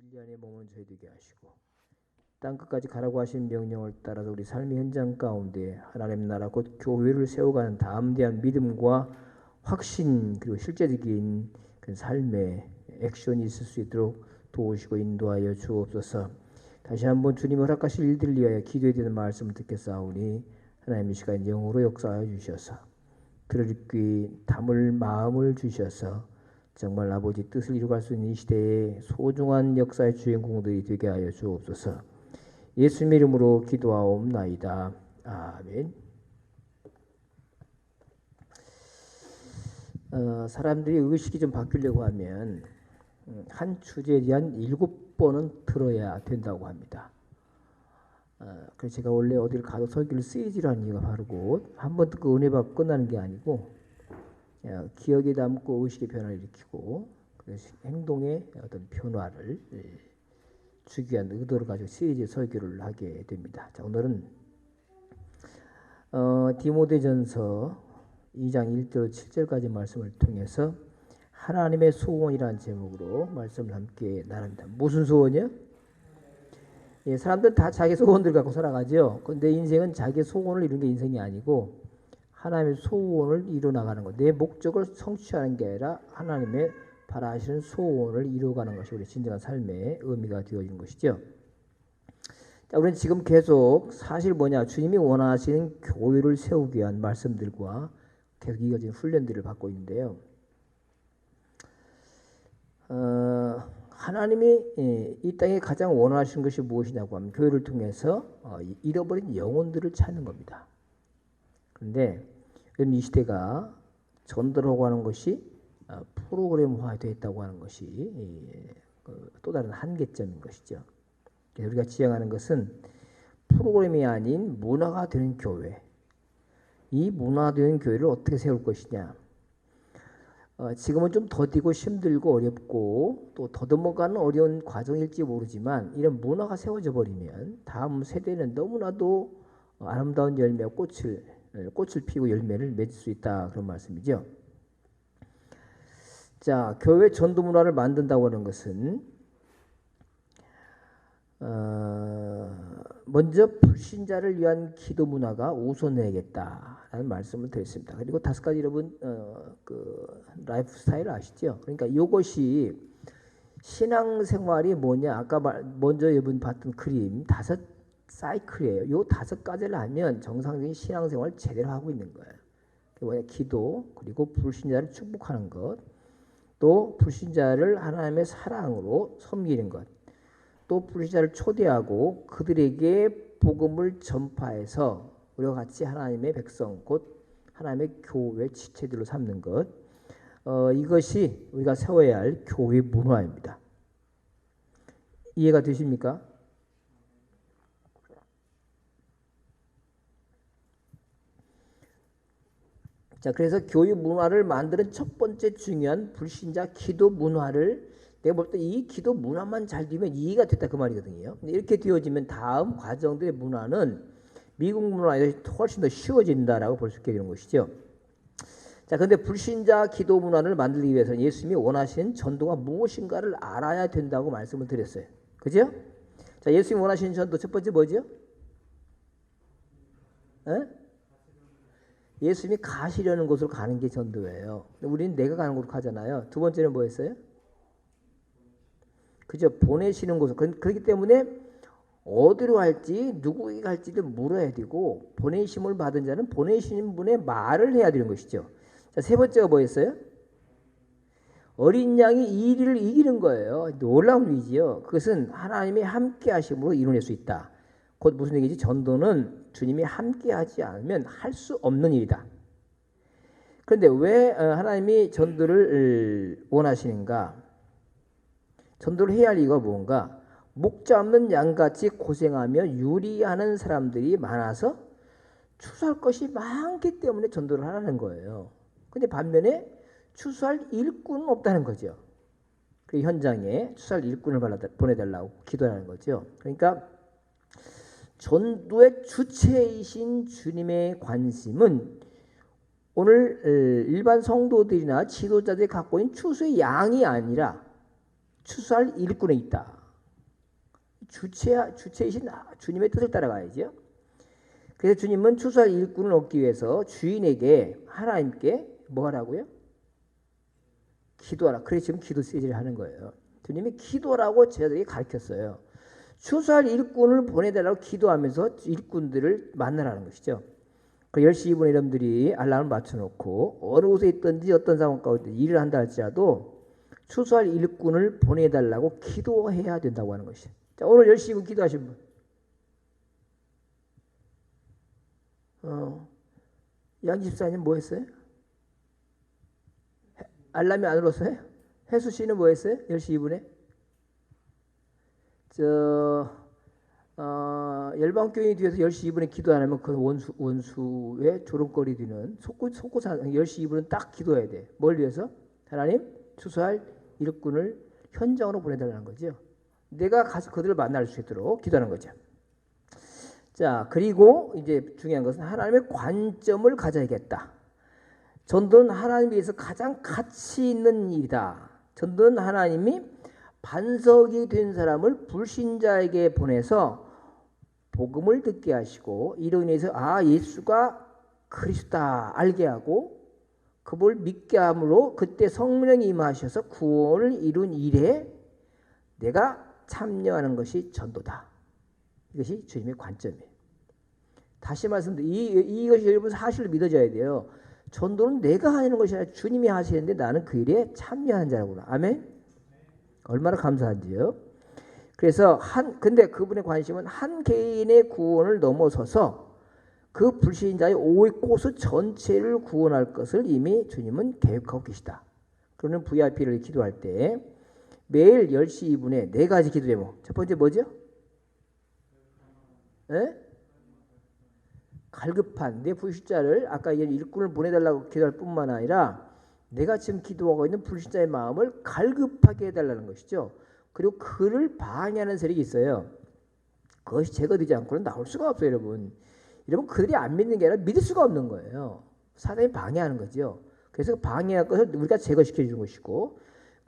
진리 안에 머무는 되게 하시고 땅끝까지 가라고 하신 명령을 따라서 우리 삶의 현장 가운데 하나님 나라 곧 교회를 세워가는 담대한 믿음과 확신 그리고 실제적인 그 삶의 액션이 있을 수 있도록 도우시고 인도하여 주옵소서. 다시 한번 주님 허락하실 일들을 위하여 기도해야 되는 말씀을 듣겠사오니 하나님 이 시간 영으로 역사하여 주셔서 들을 귀 담을 마음을 주셔서 정말 아버지 뜻을 이루갈 수 있는 이 시대의 소중한 역사의 주인공들이 되게 하여 주옵소서. 예수님의 이름으로 기도하옵나이다. 아멘. 사람들이 의식이 좀 바뀌려고 하면 한 주제에 대한 7번은 들어야 된다고 합니다. 그래서 제가 원래 어디를 가도 설교를 시리즈로 하는 이유가 바로 한 번 듣고 은혜 받고 끝나는 게 아니고 기억에 남고 의식의 변화를 일으키고 행동의 어떤 변화를 주기 위한 의도를 가지고 시리즈 설교를 하게 됩니다. 자, 오늘은 디모데전서 2장 1절 7절까지 말씀을 통해서 하나님의 소원이라는 제목으로 말씀을 함께 나눕니다. 무슨 소원이요? 예, 사람들은 다 자기 소원들 갖고 살아가죠. 근데 인생은 자기 소원을 이루는 게 인생이 아니고 하나님의 소원을 이루어나가는 것. 내 목적을 성취하는 게 아니라 하나님의 바라시는 소원을 이루어가는 것이 우리 진정한 삶의 의미가 되어진 것이죠. 자, 우리는 지금 계속 사실 뭐냐, 주님이 원하시는 교회를 세우기 위한 말씀들과 계속 이어진 훈련들을 받고 있는데요. 하나님이 이 땅에 가장 원하시는 것이 무엇이냐고 하면 교회를 통해서 잃어버린 영혼들을 찾는 겁니다. 그런데 이 시대가 전도라고 하는 것이 프로그램화되어 있다고 하는 것이 또 다른 한계점인 것이죠. 우리가 지향하는 것은 프로그램이 아닌 문화가 되는 교회. 이 문화되는 교회를 어떻게 세울 것이냐. 지금은 좀 더디고 힘들고 어렵고 또 더듬어가는 어려운 과정일지 모르지만 이런 문화가 세워져 버리면 다음 세대는 너무나도 아름다운 열매와 꽃을 피우고 열매를 맺을 수 있다, 그런 말씀이죠. 자, 교회 전도 문화를 만든다고 하는 것은 먼저 불신자를 위한 기도 문화가 우선해야겠다라는 말씀을 드렸습니다. 그리고 5가지 여러분 그 라이프 스타일 아시죠? 그러니까 이것이 신앙생활이 뭐냐, 아까 먼저 여러분 봤던 그림 5 사이클이에요. 이 5가지를 하면 정상적인 신앙생활을 제대로 하고 있는 거예요. 그게 뭐냐, 기도, 그리고 불신자를 축복하는 것, 또 불신자를 하나님의 사랑으로 섬기는 것, 또 불신자를 초대하고 그들에게 복음을 전파해서 우리와 같이 하나님의 백성, 곧 하나님의 교회 지체들로 삼는 것, 이것이 우리가 세워야 할 교회 문화입니다. 이해가 되십니까? 자, 그래서 교회 문화를 만드는 첫 번째 중요한 불신자 기도 문화를, 내가 볼 때 이 기도 문화만 잘 되면 이해가 됐다, 그 말이거든요. 근데 이렇게 되어지면 다음 과정들의 문화는 미국 문화에 훨씬 더 쉬워진다라고 볼 수 있게 되는 것이죠. 자, 그런데 불신자 기도 문화를 만들기 위해서는 예수님이 원하시는 전도가 무엇인가를 알아야 된다고 말씀을 드렸어요. 그죠? 자, 예수님이 원하시는 전도 첫 번째 뭐죠? 예수님이 가시려는 곳으로 가는 게 전도예요. 우리는 내가 가는 곳으로 가잖아요. 두 번째는 뭐였어요? 그죠? 보내시는 곳으로. 그렇기 때문에 어디로 갈지 누구에게 갈지도 물어야 되고, 보내심을 받은 자는 보내시는 분의 말을 해야 되는 것이죠. 자, 세 번째가 뭐였어요? 어린 양이 이 일을 이기는 거예요. 놀라운 일이지요. 그것은 하나님의 함께 하심으로 이뤄낼 수 있다. 곧 무슨 얘기지? 전도는 주님이 함께 하지 않으면 할 수 없는 일이다. 그런데 왜 하나님이 전도를 원하시는가? 전도를 해야 할 이유가 뭔가? 목자 없는 양같이 고생하며 유리하는 사람들이 많아서 추수할 것이 많기 때문에 전도를 하라는 거예요. 근데 반면에 추수할 일꾼은 없다는 거죠. 그 현장에 추수할 일꾼을 보내달라고 기도하는 거죠. 그러니까 전도의 주체이신 주님의 관심은 오늘 일반 성도들이나 지도자들이 갖고 있는 추수의 양이 아니라 추수할 일꾼에 있다. 주체이신 주님의 뜻을 따라가야죠. 그래서 주님은 추수할 일꾼을 얻기 위해서 주인에게 하나님께 뭐 하라고요? 기도하라. 그래서 지금 기도 세지를 하는 거예요. 주님이 기도라고 제자들에게 가르쳤어요. 추수할 일꾼을 보내달라고 기도하면서 일꾼들을 만나라는 것이죠. 그 10시 2분에 여러분들이 알람을 맞춰놓고 어느 곳에 있든지 어떤 상황 가운데 일을 한다 할지라도 추수할 일꾼을 보내달라고 기도해야 된다고 하는 것이죠. 자, 오늘 10시 2분 기도하신 분. 양집사님 뭐 했어요? 알람이 안 울었어요? 혜수 씨는 뭐 했어요? 10시 2분에? 열방교회 뒤에서 10시 2분에 기도 안 하면 그 원수의 조롱거리 되는 속고 10시 2분은 딱 기도해야 돼. 뭘 위해서? 하나님 추수할 일꾼을 현장으로 보내달라는 거죠. 내가 가서 그들을 만날 수 있도록 기도하는 거죠. 자, 그리고 이제 중요한 것은 하나님의 관점을 가져야겠다. 전도는 하나님 위해서 가장 가치 있는 일이다. 전도는 하나님이 반석이 된 사람을 불신자에게 보내서 복음을 듣게 하시고 이로 인해서 예수가 그리스도다 알게 하고 그걸 믿게 함으로 그때 성령이 임하셔서 구원을 이룬 일에 내가 참여하는 것이 전도다. 이것이 주님의 관점이에요. 다시 말씀드리면 이것이 여러분 사실로 믿어져야 돼요. 전도는 내가 하는 것이 아니라 주님이 하시는데 나는 그 일에 참여하는 자라구나. 아멘. 얼마나 감사한지요. 그래서 근데 그분의 관심은 한 개인의 구원을 넘어서서 그 불신자의 오이코스 전체를 구원할 것을 이미 주님은 계획하고 계시다. 그러면 VIP를 기도할 때 매일 10시 2분에 4가지 기도 제목. 첫 번째 뭐죠? 갈급한 내 불신자를 아까 일꾼을 보내달라고 기도할 뿐만 아니라 내가 지금 기도하고 있는 불신자의 마음을 갈급하게 해달라는 것이죠. 그리고 그를 방해하는 세력이 있어요. 그것이 제거되지 않고는 나올 수가 없어요, 여러분. 여러분 그들이 안 믿는 게 아니라 믿을 수가 없는 거예요. 사단이 방해하는 거죠. 그래서 방해할 것을 우리가 제거시켜 주는 것이고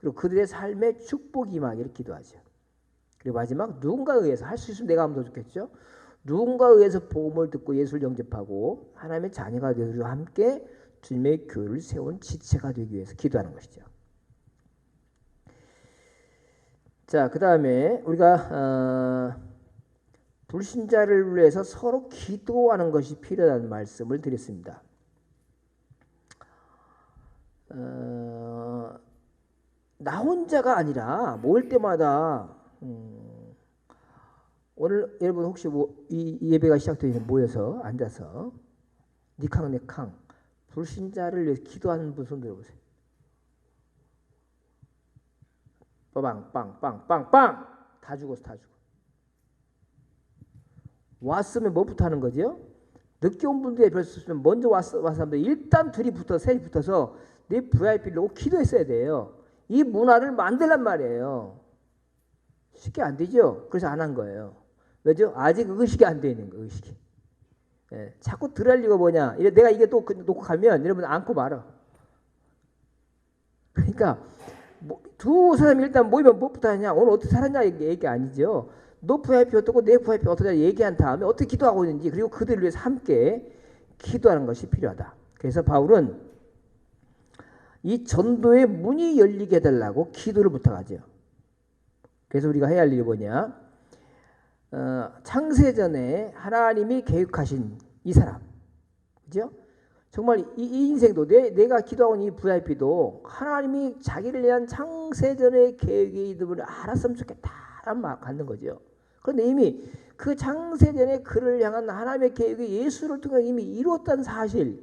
그리고 그들의 삶에 축복이 임하기를 기도하죠. 그리고 마지막 누군가에 의해서 할 수 있으면 내가 하면 더 좋겠죠. 누군가에 의해서 복음을 듣고 예수를 영접하고 하나님의 자녀가 되어서 함께 주님의 교회를 세운 지체가 되기 위해서 기도하는 것이죠. 자, 그 다음에 우리가 불신자를 위해서 서로 기도하는 것이 필요하다는 말씀을 드렸습니다. 나 혼자가 아니라 모일 때마다 오늘 여러분 혹시 이 예배가 시작되면 모여서 앉아서 니캉 네캉 불신자를 위해서 기도하는 분 손 들어보세요. 빵빵빵빵빵 다 죽었어. 다 죽어. 왔으면 뭐부터 하는 거죠? 늦게 온 분들이 별수 없으면 먼저 와서 하면 일단 둘이 붙어서 셋이 붙어서 내 VIP를 놓고 기도했어야 돼요. 이 문화를 만들란 말이에요. 쉽게 안 되죠. 그래서 안 한 거예요. 왜죠? 아직 의식이 안 돼 있는 거예요. 의식이. 예, 자꾸 들을 리가 뭐냐. 내가 이게 또 놓고 가면 여러분 안고 말아. 그러니까 두 사람이 일단 모이면 무엇부터 하냐. 오늘 어떻게 살았냐 얘기 아니죠. 너 VIP 어떻고 내 VIP 어떠냐 얘기한 다음에 어떻게 기도하고 있는지 그리고 그들을 위해서 함께 기도하는 것이 필요하다. 그래서 바울은 이 전도의 문이 열리게 해달라고 기도를 부탁하죠. 그래서 우리가 해야 할 일이 뭐냐. 창세전에 하나님이 계획하신 이 사람, 그죠? 정말 이 인생도 내가 기도하고 있는 이 VIP도 하나님이 자기를 위한 창세전의 계획이 이름을 알았으면 좋겠다라는 마음 갖는 거죠. 그런데 이미 그 창세전에 그를 향한 하나님의 계획이 예수를 통해 이미 이루었다는 사실,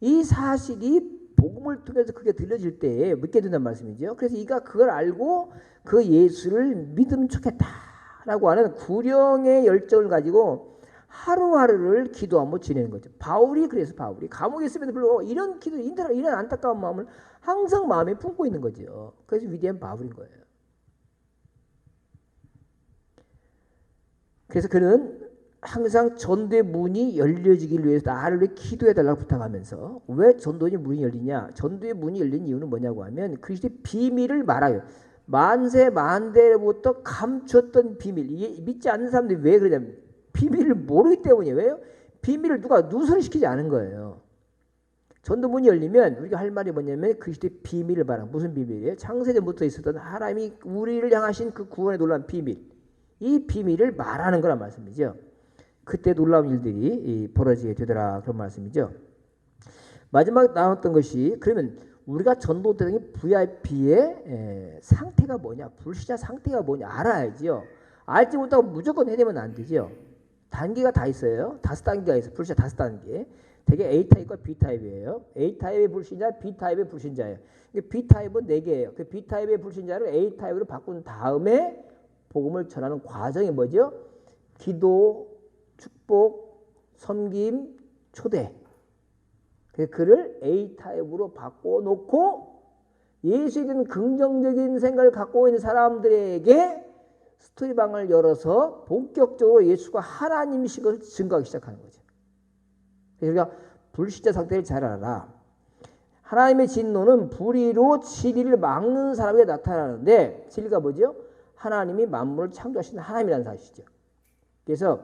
이 사실이 복음을 통해서 그게 들려질 때에 믿게 된다는 말씀이죠. 그래서 이가 그걸 알고 그 예수를 믿으면 좋겠다라고 하는 구령의 열정을 가지고 하루하루를 기도하며 지내는 거죠. 그래서 바울이 감옥에 있음에도 불구하고 이런 기도, 이런 안타까운 마음을 항상 마음에 품고 있는 거죠. 그래서 위대한 바울인 거예요. 그래서 그는 항상 전도의 문이 열려지기를 위해서 나를 위해 기도해달라고 부탁하면서 왜 전도의 문이 열리냐. 전도의 문이 열린 이유는 뭐냐고 하면 그리스도의 비밀을 만세 만대로부터 감추었던 비밀. 이게 믿지 않는 사람들이 왜 그러냐면 비밀을 모르기 때문이에요. 왜요? 비밀을 누가 누설시키지 않은 거예요. 전도문이 열리면 우리가 할 말이 뭐냐면 그리스도의 비밀을 말하는. 무슨 비밀이에요? 창세전부터 있었던 하나님이 우리를 향하신 그 구원의 놀라운 비밀. 이 비밀을 말하는 거란 말씀이죠. 그때 놀라운 일들이 벌어지게 되더라 그런 말씀이죠. 마지막 나왔던 것이 그러면 우리가 전도대상인 VIP의 상태가 뭐냐, 불신자 상태가 뭐냐 알아야지요. 알지 못하고 무조건 해내면 안 되죠. 단계가 다 있어요. 5단계가 있어요. 불신자 5단계. 되게 A타입과 B타입이에요. A타입의 불신자, B타입의 불신자예요. B타입은 4개예요. 그 B타입의 불신자를 A타입으로 바꾼 다음에 복음을 전하는 과정이 뭐죠? 기도, 축복, 섬김, 초대. 그를 A타입으로 바꿔놓고 예수에 대한 긍정적인 생각을 갖고 있는 사람들에게 스토리방을 열어서 본격적으로 예수가 하나님이신 것을 증거하기 시작하는 거죠. 그러니까 불신자 상태를 잘 알아라. 하나님의 진노는 불의로 진리를 막는 사람에게 나타나는데 진리가 뭐죠? 하나님이 만물을 창조하신 하나님이라는 사실이죠. 그래서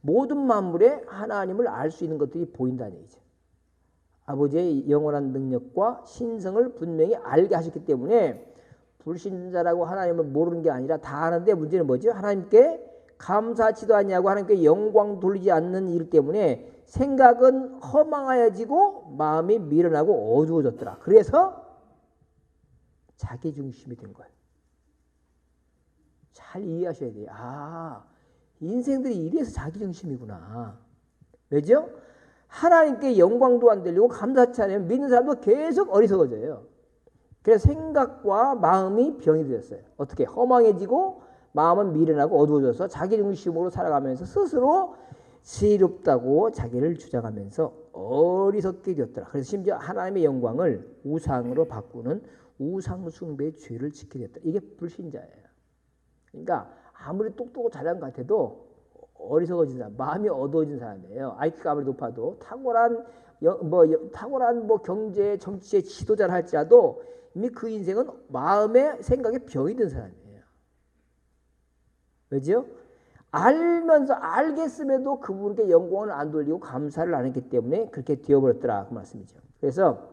모든 만물에 하나님을 알 수 있는 것들이 보인다는 얘기죠. 아버지의 영원한 능력과 신성을 분명히 알게 하셨기 때문에 불신자라고 하나님을 모르는 게 아니라 다 아는데 문제는 뭐죠? 하나님께 감사하지도 않냐고 하나님께 영광 돌리지 않는 일 때문에 생각은 허망하여지고 마음이 미련하고 어두워졌더라. 그래서 자기중심이 된 거예요. 잘 이해하셔야 돼요. 아, 인생들이 이래서 자기중심이구나. 왜죠? 하나님께 영광도 안 들리고 감사치 않으면 믿는 사람도 계속 어리석어져요. 그래서 생각과 마음이 병이 되었어요. 어떻게? 허망해지고 마음은 미련하고 어두워져서 자기중심으로 살아가면서 스스로 지혜롭다고 자기를 주장하면서 어리석게 되었더라. 그래서 심지어 하나님의 영광을 우상으로 바꾸는 우상숭배의 죄를 지키게 되었다. 이게 불신자예요. 그러니까 아무리 똑똑하고 잘한 것 같아도 어리석어진 사람, 마음이 어두워진 사람이에요. IQ가 아무리 높아도 탁월한 경제, 정치의 지도자를 할지라도 이미 그 인생은 마음의 생각에 병이 든 사람이에요. 왜죠? 알면서 알겠음에도 그분께 영광을 안 돌리고 감사를 안 했기 때문에 그렇게 되어버렸더라 그 말씀이죠. 그래서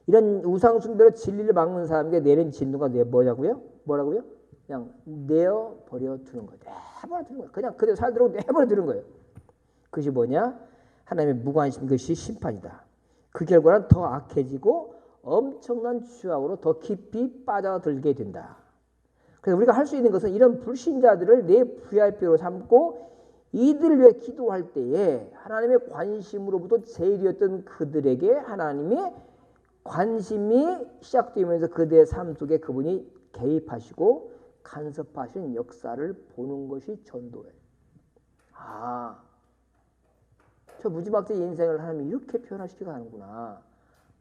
이런 우상 숭배로 진리를 막는 사람에게 내린 진노가 뭐냐고요? 뭐라고요? 그냥 내어버려 두는 거예요. 내버려 두는 거예요. 그냥 그대로 살도록 내버려 두는 거예요. 그것이 뭐냐? 하나님의 무관심, 그것이 심판이다. 그 결과는 더 악해지고 엄청난 추악으로 더 깊이 빠져들게 된다. 그래서 우리가 할 수 있는 것은 이런 불신자들을 내 VIP로 삼고 이들을 위해 기도할 때에 하나님의 관심으로부터 제일이었던 그들에게 하나님의 관심이 시작되면서 그들의 삶 속에 그분이 개입하시고 간섭하신 역사를 보는 것이 전도예요. 아, 저 무지막지의 인생을 하나님이 이렇게 표현하시기도 하는구나.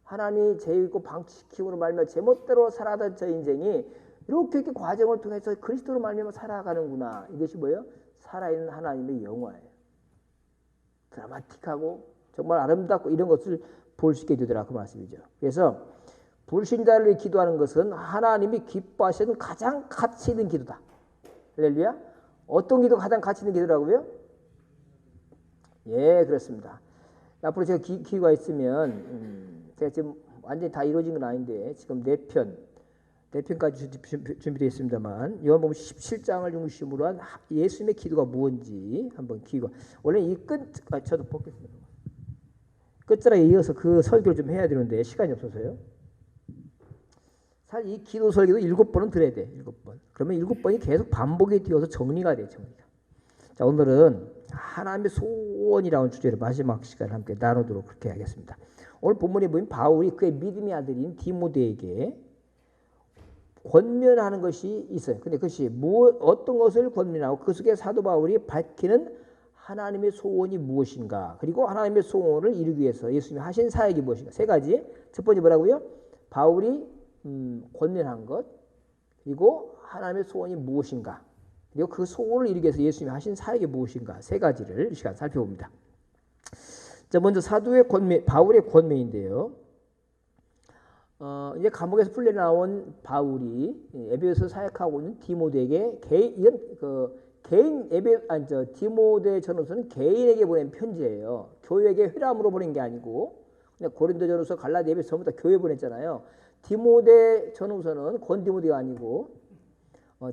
하나님이 제이고 방치시키고 말며 제멋대로 살아가던 저 인생이 이렇게 과정을 통해서 그리스도로 말미암아 살아가는구나. 이것이 뭐예요? 살아있는 하나님의 영화예요. 드라마틱하고 정말 아름답고 이런 것을 볼 수 있게 되더라 그 말씀이죠. 그래서 불신자를 기도하는 것은 하나님이 기뻐하시는 가장 가치 있는 기도다. 할렐루야. 어떤 기도가 가장 가치 있는 기도라고요? 예, 그렇습니다. 앞으로 제가 기회가 있으면 제가 지금 완전히 다 이루어진 건 아닌데 지금 4편까지 준비되어 있습니다만 요한복음 17장을 중심으로 한 예수님의 기도가 무엇인지 한번 기회가 원래 이 저도 보겠습니다. 끝자락에 이어서 그 설교를 좀 해야 되는데 시간이 없어서요. 사실 이 기도 설교도 7번은 들어야 돼. 7번. 그러면 7번이 계속 반복이 되어서 정리가 돼요. 정리가. 자, 오늘은 하나님의 소원이라는 주제로 마지막 시간을 함께 나누도록 그렇게 하겠습니다. 오늘 본문에 보면 바울이 그의 믿음의 아들인 디모데에게 권면하는 것이 있어요. 근데 그것이 어떤 것을 권면하고 그 속에 사도 바울이 밝히는 하나님의 소원이 무엇인가, 그리고 하나님의 소원을 이루기 위해서 예수님이 하신 사역이 무엇인가. 3가지. 첫 번째 뭐라고요? 바울이 권면한 것, 그리고 하나님의 소원이 무엇인가, 그리고 그 소원을 이루기 위해서 예수님이 하신 사역이 무엇인가. 3가지를 이 시간 살펴봅니다. 자, 먼저 사도의 권면, 바울의 권면인데요. 이제 감옥에서 풀려 나온 바울이 에베소 사역하고 있는 디모데에게 디모데 전후서는 개인에게 보낸 편지예요. 교회에게 회람으로 보낸 게 아니고, 그냥 고린도 전후서, 갈라디아, 에베소 전부 다 교회 보냈잖아요. 디모데 전후서는 권디모데가 아니고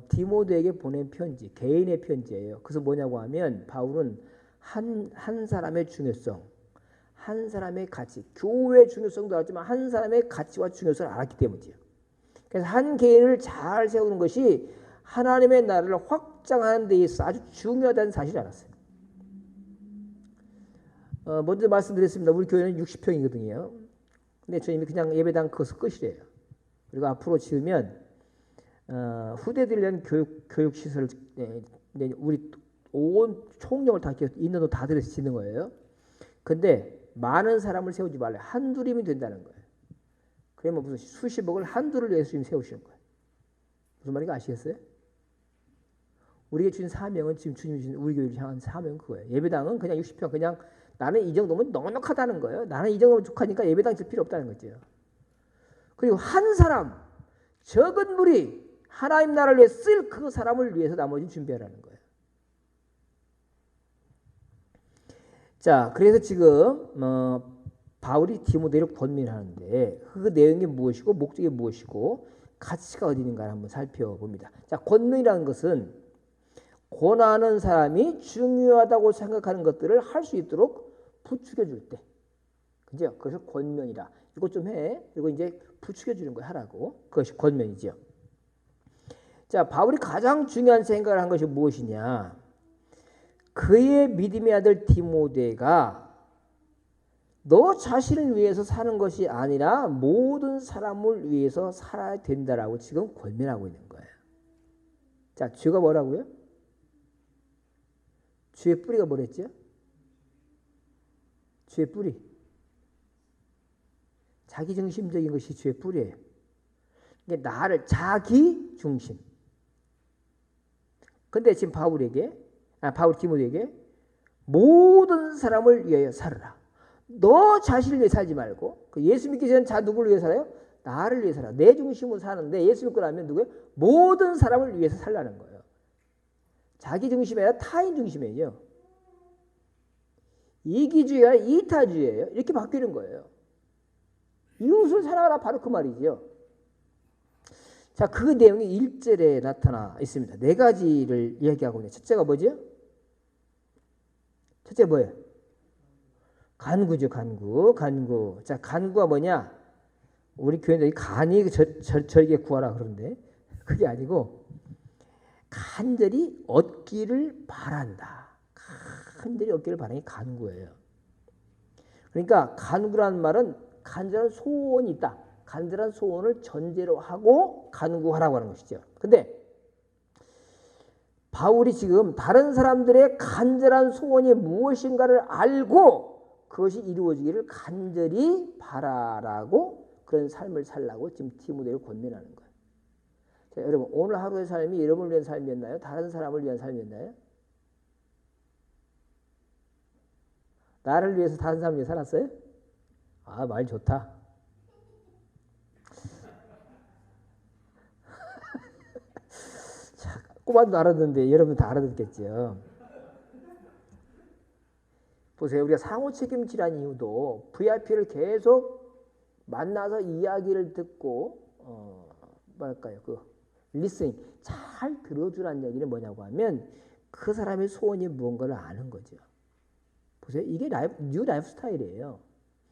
디모데에게 보낸 편지, 개인의 편지예요. 그래서 뭐냐고 하면 바울은 한 사람의 중요성, 한 사람의 가치, 교회의 중요성도 알았지만 한 사람의 가치와 중요성을 알았기 때문이죠. 그래서 한 개인을 잘 세우는 것이 하나님의 나라를 확장하는 데 있어서 아주 중요하다는 사실을 알았어요. 먼저 말씀드렸습니다. 우리 교회는 60평이거든요. 근데 주님이 그냥 예배당 그것을 끝이래요. 그리고 앞으로 지으면 후대들을 위한 교육시설을 우리 온 총력을 다 있는 돈 다 들여서 짓는 거예요. 근데 많은 사람을 세우지 말래. 한둘이면 된다는 거예요. 그러면 무슨 수십억을 한둘을 위해서 주님 세우시는 거예요. 무슨 말인지 아시겠어요? 우리에게 주신 사명은, 지금 주님이 주신 우리 교회를 향한 사명은 그거예요. 예배당은 그냥 60평, 그냥 나는 이 정도면 넉넉하다는 거예요. 나는 이 정도면 족하니까 예배당 질 필요 없다는 거죠. 그리고 한 사람, 적은 무리, 하나님 나라를 위해 쓸 그 사람을 위해서 나머지는 준비하라는 거예요. 자, 그래서 지금 바울이 디모데를 권면하는데 그 내용이 무엇이고 목적이 무엇이고 가치가 어디 있는가 한번 살펴봅니다. 자, 권면이라는 것은 권하는 사람이 중요하다고 생각하는 것들을 할 수 있도록 부추겨 줄 때, 그죠? 그래서 권면이다. 이거 좀 해. 이거 이제 부추겨 주는 거 하라고. 그것이 권면이죠. 자, 바울이 가장 중요한 생각을 한 것이 무엇이냐? 그의 믿음의 아들 디모데가 너 자신을 위해서 사는 것이 아니라 모든 사람을 위해서 살아야 된다라고 지금 권면하고 있는 거예요. 자, 죄가 뭐라고요? 죄의 뿌리가 뭐랬죠? 죄의 뿌리. 자기중심적인 것이 죄의 뿌리예요. 이게 나를 자기 중심. 근데 지금 바울 디모데에게 모든 사람을 위하여 살아라. 너 자신을 위해 살지 말고, 예수 믿기 전에 누구를 위해 살아요? 나를 위해 살아. 내 중심으로 사는데 예수 믿고 나면 누구예요? 모든 사람을 위해서 살라는 거예요. 자기 중심이 아니라 타인 중심이에요. 이기주의가 이타주의예요. 이렇게 바뀌는 거예요. 이웃을 사랑하라, 바로 그 말이죠. 자, 그 내용이 1절에 나타나 있습니다. 네 가지를 이야기하고 있네요. 첫째가 뭐죠? 첫째 뭐예요? 간구죠, 간구. 자, 간구가 뭐냐? 우리 교회는 간이 저에게 구하라 그러는데 그게 아니고 간절히 얻기를 바란다. 간절히 얻기를 바라는 게 간구예요. 그러니까 간구라는 말은 간절한 소원이 있다. 간절한 소원을 전제로 하고 간구하라고 하는 것이죠. 근데 바울이 지금 다른 사람들의 간절한 소원이 무엇인가를 알고 그것이 이루어지기를 간절히 바라라고 그런 삶을 살라고 지금 디모데를 권면하는 거예요. 자, 여러분, 오늘 하루의 삶이 여러분을 위한 삶이었나요? 다른 사람을 위한 삶이었나요? 나를 위해서 다른 사람을 위해 살았어요? 아, 말 좋다. 자, 꼬마도 알아듣는데 여러분 다 알아듣겠죠. 보세요. 우리가 상호 책임지라는 이유도 VIP를 계속 만나서 이야기를 듣고 리스닝 잘 들어주라는 얘기는 뭐냐고 하면 그 사람의 소원이 무언가를 아는 거죠. 보세요. 이게 뉴 라이프 스타일이에요.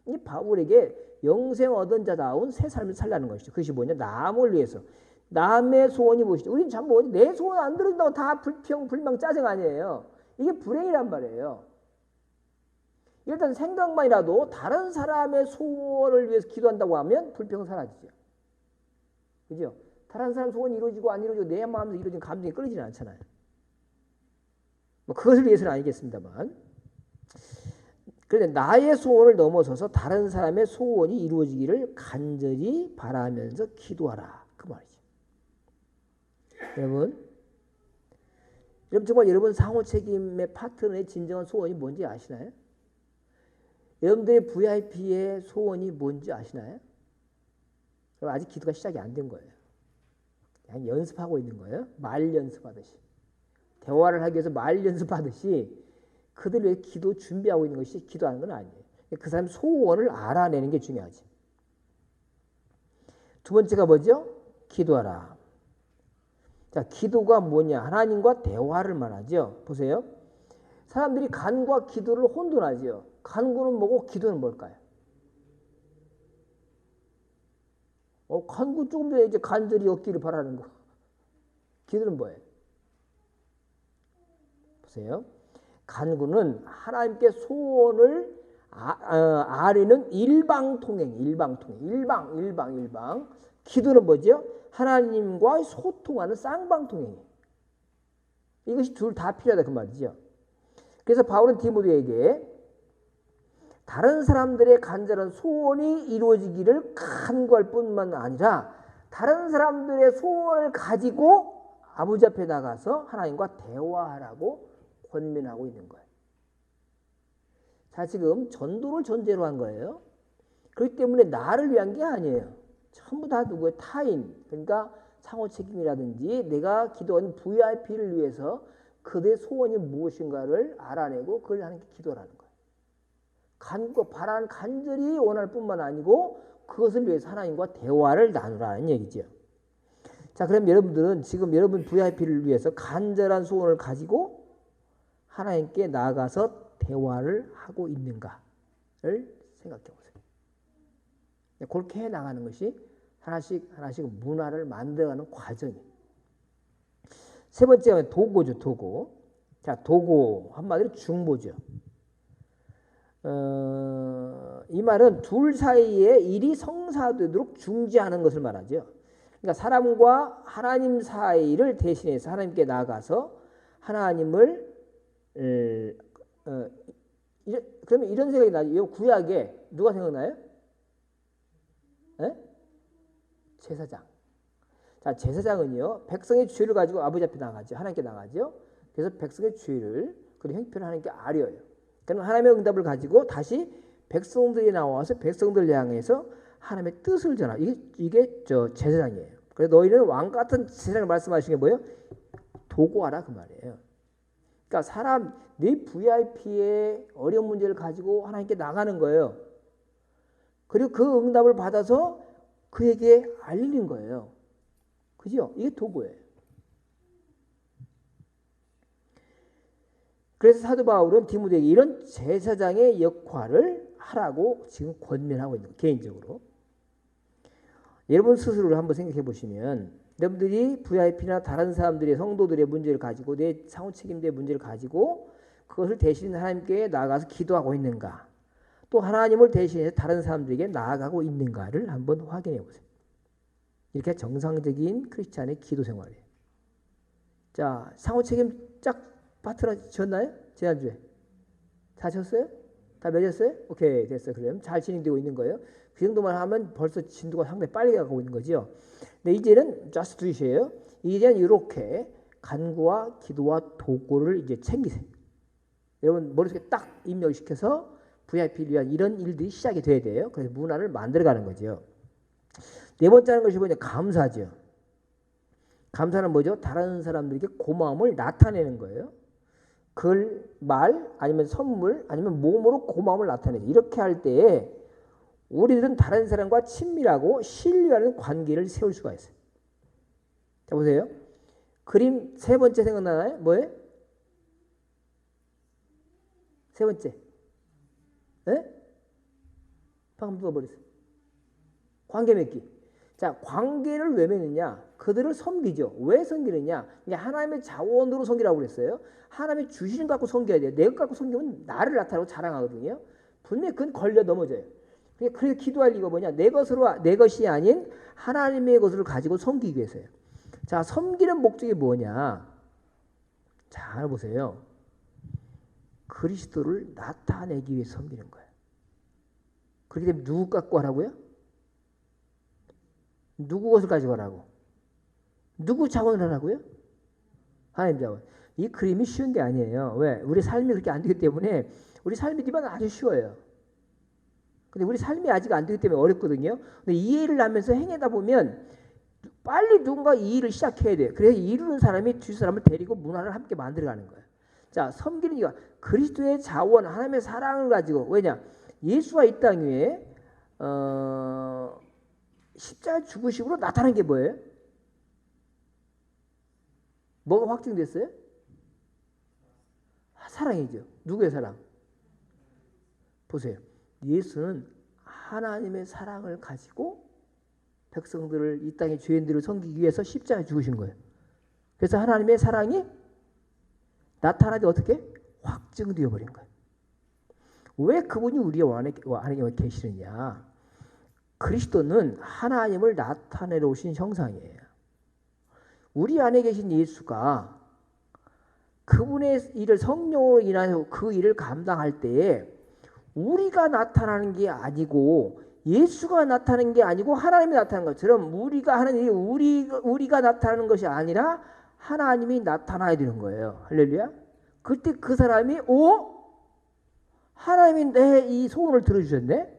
이 바울에게 영생 얻은 자다운 새 삶을 살라는 것이죠. 그것이 뭐냐? 남을 위해서. 남의 소원이 무엇이죠? 우리는 참 뭐지? 내 소원 안 들어준다고 다 불평, 불망, 짜증 아니에요. 이게 불행이란 말이에요. 일단 생각만이라도 다른 사람의 소원을 위해서 기도한다고 하면 불평은 사라지죠. 그죠? 다른 사람 소원이 이루어지고 안 이루어지고 내 마음에서 이루어진 감정이 끌리지는 않잖아요. 뭐 그것을 위해서는 아니겠습니다만. 그런데 나의 소원을 넘어서서 다른 사람의 소원이 이루어지기를 간절히 바라면서 기도하라. 그 말이죠. 여러분 정말 여러분 상호 책임의 파트너의 진정한 소원이 뭔지 아시나요? 여러분들의 VIP의 소원이 뭔지 아시나요? 그럼 아직 기도가 시작이 안 된 거예요. 그냥 연습하고 있는 거예요. 말 연습하듯이. 대화를 하기 위해서 말 연습하듯이 그들 위해 기도 준비하고 있는 것이 기도하는 건 아니에요. 그 사람 소원을 알아내는 게 중요하지. 두 번째가 뭐죠? 기도하라. 자, 기도가 뭐냐? 하나님과 대화를 말하죠. 보세요. 사람들이 간구와 기도를 혼돈하죠. 간구는 뭐고 기도는 뭘까요? 간구 조금 전에 이제 간절히 얻기를 바라는 거. 기도는 뭐예요? 보세요. 간구는 하나님께 소원을 아뢰는 일방통행. 기도는 뭐죠? 하나님과 소통하는 쌍방통행이에요. 이것이 둘 다 필요하다 그 말이죠. 그래서 바울은 디모데에게 다른 사람들의 간절한 소원이 이루어지기를 간구할 뿐만 아니라 다른 사람들의 소원을 가지고 아버지 앞에 나가서 하나님과 대화하라고 권면하고 있는 거예요. 자, 지금 전도를 전제로 한 거예요. 그렇기 때문에 나를 위한 게 아니에요. 전부 다 누구의 타인, 그러니까 상호 책임이라든지 내가 기도하는 VIP를 위해서 그들의 소원이 무엇인가를 알아내고 그걸 하나님께 기도하라는 거예요. 간구, 바라는 간절히 원할 뿐만 아니고 그것을 위해서 하나님과 대화를 나누라는 얘기죠. 자, 그럼 여러분들은 지금 여러분 VIP를 위해서 간절한 소원을 가지고 하나님께 나아가서 대화를 하고 있는가를 생각해 보세요. 그렇게 해 나가는 것이 하나씩 문화를 만들어가는 과정이에요. 세 번째는 도고죠, 도고. 자, 도고 한마디로 중보죠. 이 말은 둘 사이에 일이 성사되도록 중지하는 것을 말하죠. 그러니까 사람과 하나님 사이를 대신해서 하나님께 나아가서 하나님을 그러면 이런 생각이 나죠. 이 구약에 누가 생각나요? 제사장. 자, 제사장은요, 백성의 죄를 가지고 아버지 앞에 나가죠. 하나님께 나가죠. 그래서 백성의 죄를, 그리고 형편을 하나님께 아뢰어요. 그럼 하나님의 응답을 가지고 다시 백성들이 나와서 백성들을 향해서 하나님의 뜻을 전하. 이게 제사장이에요. 그래서 너희는 왕 같은 제사장을 말씀하시는 게 뭐예요? 도구하라 그 말이에요. 그러니까 사람 내 VIP의 어려운 문제를 가지고 하나님께 나가는 거예요. 그리고 그 응답을 받아서 그에게 알리는 거예요. 그죠? 이게 도구예요. 그래서 사도 바울은 디모데에게 이런 제사장의 역할을 하라고 지금 권면하고 있는 거예요. 개인적으로. 여러분 스스로를 한번 생각해 보시면 여러분들이 VIP나 다른 사람들의 성도들의 문제를 가지고 내 상호 책임자의 문제를 가지고 그것을 대신 하나님께 나아가서 기도하고 있는가, 또 하나님을 대신해서 다른 사람들에게 나아가고 있는가를 한번 확인해 보세요. 이렇게 정상적인 크리스찬의 기도 생활이에요. 자, 상호 책임 짝 파트너 쳤나요? 지난주에 다 쳤어요? 다 맺었어요? 오케이, 됐어요. 그럼 잘 진행되고 있는 거예요. 그 정도만 하면 벌써 진도가 상당히 빨리 가고 있는 거죠. 근데 이제는 just do it이에요. 이제는 이렇게 간구와 기도와 도구를 이제 챙기세요. 여러분 머릿속에 딱 입력시켜서 VIP를 위한 이런 일들이 시작이 돼야 돼요. 그래서 문화를 만들어가는 거죠. 네 번째 하는 것이 뭐냐? 감사죠. 감사는 뭐죠? 다른 사람들에게 고마움을 나타내는 거예요. 글, 말, 아니면 선물, 아니면 몸으로 고마움을 나타내죠. 이렇게 할 때에 우리들은 다른 사람과 친밀하고 신뢰하는 관계를 세울 수가 있어요. 자, 보세요. 그림 세 번째 생각나나요? 뭐예요? 세 번째. 네? 방금 누가 버렸어요? 관계 맺기. 자, 관계를 왜 맺느냐? 그들을 섬기죠. 왜 섬기느냐? 하나님의 자원으로 섬기라고 그랬어요. 하나님이 주시는 것 갖고 섬겨야 돼요. 내 것 갖고 섬기면 나를 나타내고 자랑하거든요. 분명히 그건 걸려 넘어져요. 그래서 기도할 이유가 뭐냐? 내 것이 아닌 하나님의 것을 가지고 섬기기 위해서요. 자, 섬기는 목적이 뭐냐? 잘 보세요. 그리스도를 나타내기 위해 섬기는 거예요. 그렇기 때문에 누구 갖고 하라고요? 누구 것을 가지고 하라고? 누구 자원을 하라고요? 하나님 자원. 이 그림이 쉬운 게 아니에요. 왜? 우리 삶이 그렇게 안 되기 때문에 우리 삶이 아주 쉬워요. 근데 우리 삶이 아직 안 되기 때문에 어렵거든요. 근데 이해를 하면서 행하다 보면 빨리 누군가 이 일을 시작해야 돼요. 그래서 이루는 사람이 두 사람을 데리고 문화를 함께 만들어가는 거예요. 자, 섬기는 이유가 그리스도의 자원, 하나님의 사랑을 가지고, 왜냐? 예수가 이 땅 위에 십자가 죽으심으로 나타난 게 뭐예요? 뭐가 확증됐어요? 사랑이죠. 누구의 사랑? 보세요. 예수는 하나님의 사랑을 가지고 백성들을, 이 땅의 죄인들을 섬기기 위해서 십자가에 죽으신 거예요. 그래서 하나님의 사랑이 나타나지 어떻게? 확증되어 버린 거예요. 왜 그분이 우리 안에 계시느냐? 그리스도는 하나님을 나타내러 오신 형상이에요. 우리 안에 계신 예수가 그분의 일을 성령으로 인하여 그 일을 감당할 때에 우리가 나타나는 게 아니고 예수가 나타나는 게 아니고 하나님이 나타나는 것처럼 우리가 하는 일이 우리가 나타나는 것이 아니라 하나님이 나타나야 되는 거예요. 할렐루야. 그때 그 사람이 하나님이 내 이 소원을 들어주셨네.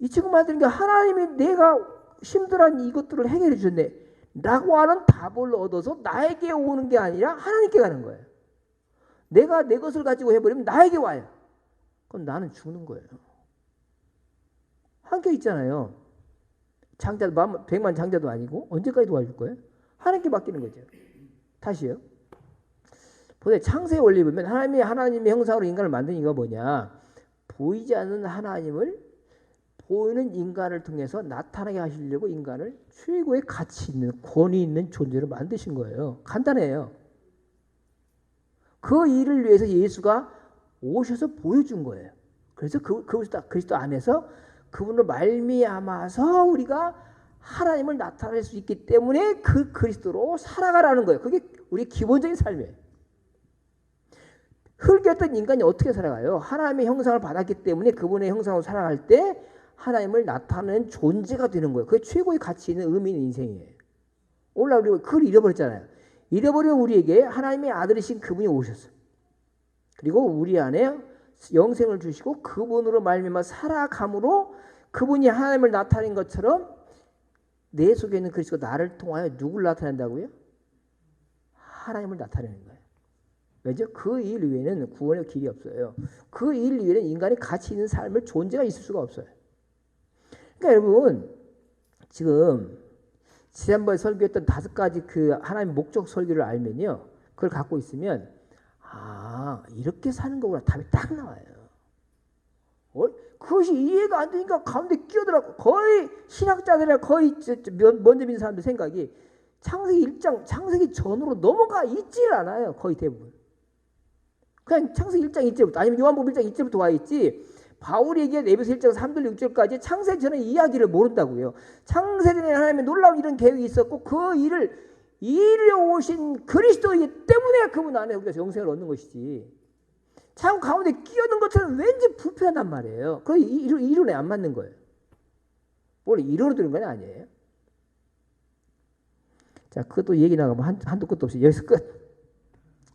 이 친구 만드는 게 하나님이 내가 힘들한 이것들을 해결해 주셨네 라고 하는 답을 얻어서 나에게 오는 게 아니라 하나님께 가는 거예요. 내가 내 것을 가지고 해버리면 나에게 와요. 그럼 나는 죽는 거예요. 한계 있잖아요. 장자도 100만 장자도 아니고 언제까지 도와줄 거예요? 하나님께 맡기는 거죠. 다시요. 보세요. 창세의 원리 보면 하나님의 형상으로 인간을 만든 이유가 뭐냐? 보이지 않는 하나님을 보이는 인간을 통해서 나타나게 하시려고 인간을 최고의 가치 있는 권위 있는 존재로 만드신 거예요. 간단해요. 그 일을 위해서 예수가 오셔서 보여준 거예요. 그래서 그리스도 안에서 그분을 말미암아서 우리가 하나님을 나타낼 수 있기 때문에 그 그리스도로 살아가라는 거예요. 그게 우리 기본적인 삶이에요. 흙이었던 인간이 어떻게 살아가요? 하나님의 형상을 받았기 때문에 그분의 형상으로 살아갈 때 하나님을 나타내는 존재가 되는 거예요. 그게 최고의 가치 있는 의미 있는 인생이에요. 오늘 우리가 그걸 잃어버렸잖아요. 잃어버린 우리에게 하나님의 아들이신 그분이 오셨어요. 그리고 우리 안에 영생을 주시고 그분으로 말미암아 살아감으로 그분이 하나님을 나타낸 것처럼 내 속에 있는 그리스도가 나를 통하여 누구를 나타낸다고요? 하나님을 나타내는 거예요. 왜죠? 그 일 위에는 구원의 길이 없어요. 그 일 위에는 인간이 가치 있는 삶을 존재가 있을 수가 없어요. 그러니까 여러분 지금 지난번에 설교했던 5가지 그 하나님의 목적 설교를 알면요. 그걸 갖고 있으면 이렇게 사는 거구나 답이 딱 나와요. 그것이 이해가 안 되니까 가운데 끼어들어. 거의 신학자들이나 거의 먼저 믿는 사람들 생각이 창세기 1장, 창세기 전으로 넘어가 있질 않아요. 거의 대부분. 그냥 창세기 1장 1절부터 아니면 요한복음 1장 2절부터 와 있지. 바울이 얘기한 에베소 1장 3절 6절까지 창세기 전의 이야기를 모른다고요. 창세기 전에 하나님의 놀라운 이런 계획이 있었고 그 일을 이루어오신 그리스도이기 때문에 그분 안에 우리가 영생을 얻는 것이지. 참 가운데 끼어든 것처럼 왠지 불편하단 말이에요. 그래서 이론에 안 맞는 거예요. 원래 이론으로 들은 건 아니에요. 자, 그것도 얘기 나가면 한도 끝도 없이 여기서 끝.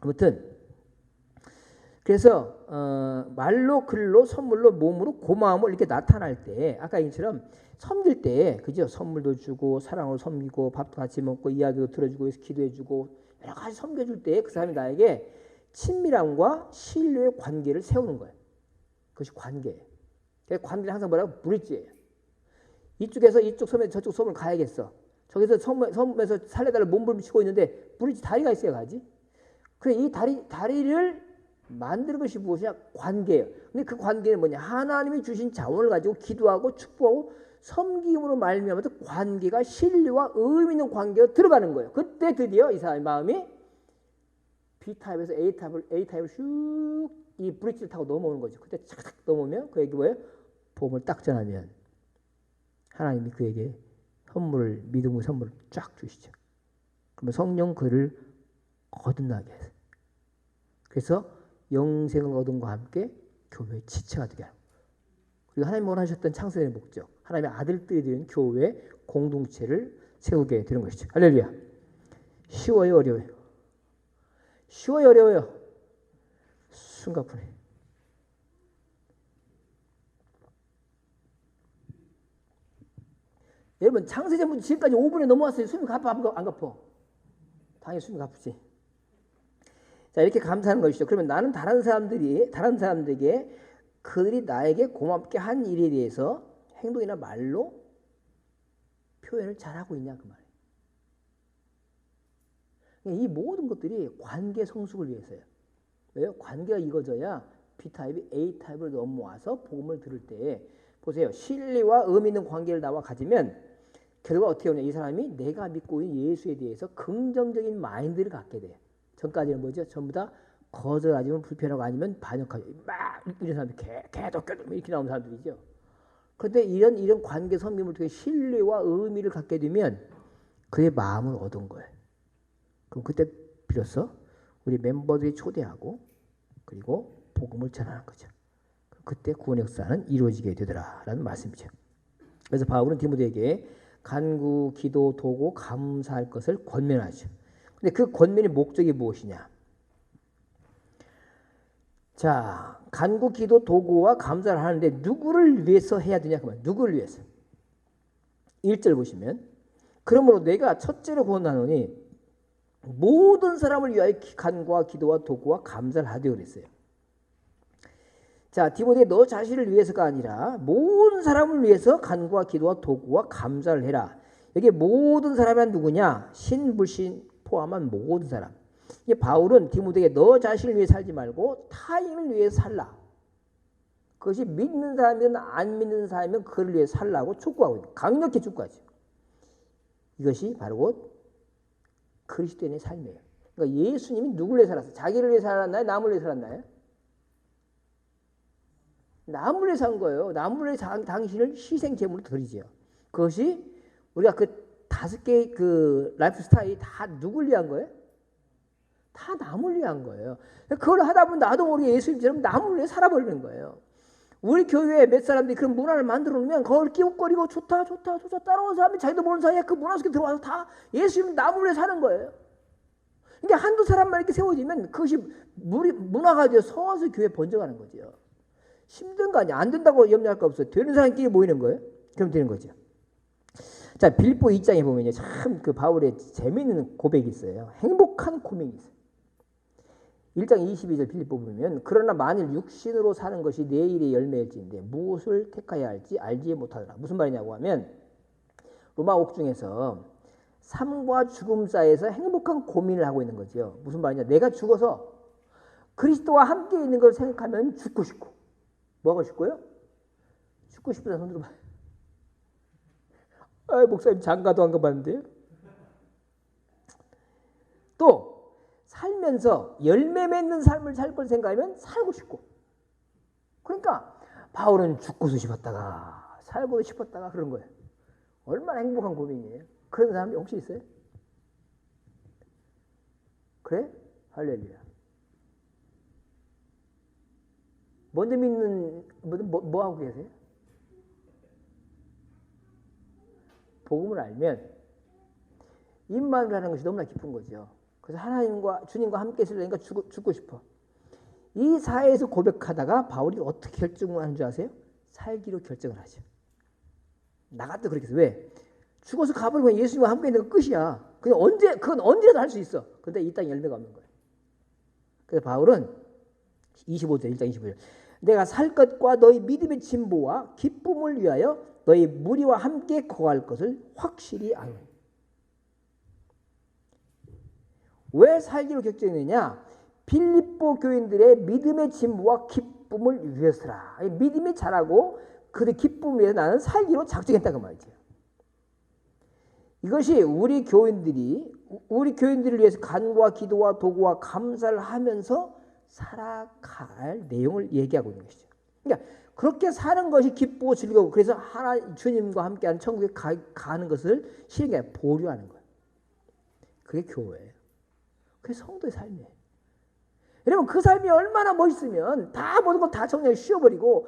아무튼 그래서 말로 글로 선물로 몸으로 고마움을 이렇게 나타날 때 아까 이처럼 섬길 때 그죠? 선물도 주고 사랑으로 섬기고 밥도 같이 먹고 이야기도 들어주고 기도해주고 여러 가지 섬겨줄 때 그 사람이 나에게 친밀함과 신뢰의 관계를 세우는 거예요. 그것이 관계예요. 관계는 항상 뭐라고? 브릿지예요. 이쪽에서 이쪽 섬에 저쪽 섬을 가야겠어. 저기서 섬에서 살려달라 몸부림치고 있는데 브릿지 다리가 있어야 가지. 그래 이 다리를 만드는 것이 무엇이냐? 관계예요. 근데 그 관계는 뭐냐? 하나님이 주신 자원을 가지고 기도하고 축복하고 섬김으로 말미암아서 관계가 신뢰와 의미 있는 관계가 들어가는 거예요. 그때 드디어 이 사람의 마음이 B타입에서 A타입을 슉 이 브릿지를 타고 넘어오는 거죠. 그때 착 넘어오면 그에게 뭐예요? 복음을 딱 전하면 하나님이 그에게 선물을 믿음의 선물을 쫙 주시죠. 그러면 성령 그를 거듭나게 해서 그래서 영생을 얻음과 함께 교회의 지체가 되게 하고 그리고 하나님 원하셨던 창세의 목적 하나님의 아들들이 되는 교회 공동체를 세우게 되는 것이죠. 할렐루야. 쉬워요 어려워요? 쉬워요 어려워요? 숨가쁘네. 여러분 창세전부터 지금까지 5분에 넘어왔어요. 수입 갚아 안 갚아? 당연히 수입 갚지. 자, 이렇게 감사하는 것이죠. 그러면 나는 다른 사람들에게 그들이 나에게 고맙게 한 일에 대해서 행동이나 말로 표현을 잘하고 있냐 그 말이에요. 이 모든 것들이 관계 성숙을 위해서예요. 왜요? 관계가 이루어져야 B타입이 A타입을 넘어와서 복음을 들을 때 보세요. 신뢰와 의미 있는 관계를 나와 가지면 결과 어떻게 오냐. 이 사람이 내가 믿고 있는 예수에 대해서 긍정적인 마인드를 갖게 돼요. 전까지는 뭐죠? 전부 다 거절하지만 불편하고 아니면 반역하죠. 막 이런 사람들 개독교도 이렇게 나오는 사람들이죠. 그런데 이런 관계 성김을 통해 신뢰와 의미를 갖게 되면 그의 마음을 얻은 거예요. 그럼 그때 비로소 우리 멤버들이 초대하고 그리고 복음을 전하는 거죠. 그때 구원의 역사는 이루어지게 되더라라는 말씀이죠. 그래서 바울은 디모데에게 간구, 기도, 도고, 감사할 것을 권면하죠. 근데 그 권면의 목적이 무엇이냐? 자, 간구, 기도, 도구와 감사를 하는데 누구를 위해서 해야 되냐? 그 말. 누구를 위해서? 1절 보시면 그러므로 내가 첫째로 권하노니 모든 사람을 위하여 간구와 기도와 도구와 감사를 하되 그랬어요. 자, 디모데 너 자신을 위해서가 아니라 모든 사람을 위해서 간구와 기도와 도구와 감사를 해라. 여기 모든 사람이 누구냐? 신불신 포함한 모든 사람. 이게 바울은 디모데에게 너 자신을 위해 살지 말고 타인을 위해 살라. 그것이 믿는 사람이든 안 믿는 사람이면 그를 위해 살라고 촉구하고 있다. 강력히 촉구하죠. 이것이 바로 곧 그리스도인의 삶이에요. 그러니까 예수님이 누구를 위해 살았어요? 자기를 위해 살았나요? 남을 위해 살았나요? 남을 위해 산 거예요. 남을 위해 당신을 희생 제물로 드리죠. 그것이 우리가 그 5개의 그 라이프 스타일이 다 누굴 위한 거예요? 다 남을 위한 거예요. 그걸 하다 보면 나도 모르게 예수님처럼 남을 위해 살아버리는 거예요. 우리 교회에 몇 사람들이 그런 문화를 만들어 놓으면 그걸 끼웃거리고 좋다 따라오는 사람이 자기도 모르는 사이에 그 문화 속에 들어와서 다 예수님 남을 위해 사는 거예요. 그러니까 한두 사람만 이렇게 세워지면 그것이 문화가 되어 서서 교회에 번져가는 거죠. 힘든 거 아니야. 안 된다고 염려할 거 없어요. 되는 사람끼리 모이는 거예요. 그럼 되는 거죠. 자, 빌립보 2장에 보면요. 참 그 바울의 재미있는 고백이 있어요. 행복한 고백이 있어요. 1장 22절 빌립보 보면 그러나 만일 육신으로 사는 것이 내일의 열매일지인데 무엇을 택하여야 할지 알지 못하더라. 무슨 말이냐고 하면 로마 옥중에서 삶과 죽음 사이에서 행복한 고민을 하고 있는 거죠. 무슨 말이냐. 내가 죽어서 그리스도와 함께 있는 걸 생각하면 죽고 싶고 뭐 하고 싶고요? 죽고 싶다 손 들어봐요. 아, 목사님 장가도 안 가봤는데요. 또 살면서 열매 맺는 삶을 살 걸 생각하면 살고 싶고. 그러니까 바울은 죽고도 싶었다가 살고도 싶었다가 그런 거예요. 얼마나 행복한 고민이에요. 그런 사람이 혹시 있어요? 그래? 할렐루야. 먼저 믿는 뭐 하고 계세요? 복음을 알면 입만이라는 것이 너무나 깊은 거죠. 그래서 하나님과 주님과 함께 있으려니까 죽고 싶어. 이 사회에서 고백하다가 바울이 어떻게 결정을 하는 줄 아세요? 살기로 결정을 하죠. 나갔다 그렇게 해서 왜? 죽어서 가버리면 예수님과 함께 있는 건 끝이야. 그건 언제라도 할 수 있어. 그런데 이 땅에 열매가 없는 거예요. 그래서 바울은 1장 25절 내가 살 것과 너희 믿음의 진보와 기쁨을 위하여 너희 무리와 함께 거할 것을 확실히 아노니. 왜 살기로 결정했느냐? 빌립보 교인들의 믿음의 진보와 기쁨을 위해서라. 믿음이 자라고 그들의 기쁨을 위해서 나는 살기로 작정했다고 말이죠. 이것이 우리 교인들을 위해서 간구와 기도와 도구와 감사를 하면서 살아갈 내용을 얘기하고 있는 것이죠. 그러니까 그렇게 사는 것이 기쁘고 즐거워. 그래서 주님과 함께하는 천국에 가는 것을 실행해 보류하는 거예요. 그게 교회예요. 그게 성도의 삶이에요. 여러분 그 삶이 얼마나 멋있으면 다 모든 걸 다 정녕 쉬어버리고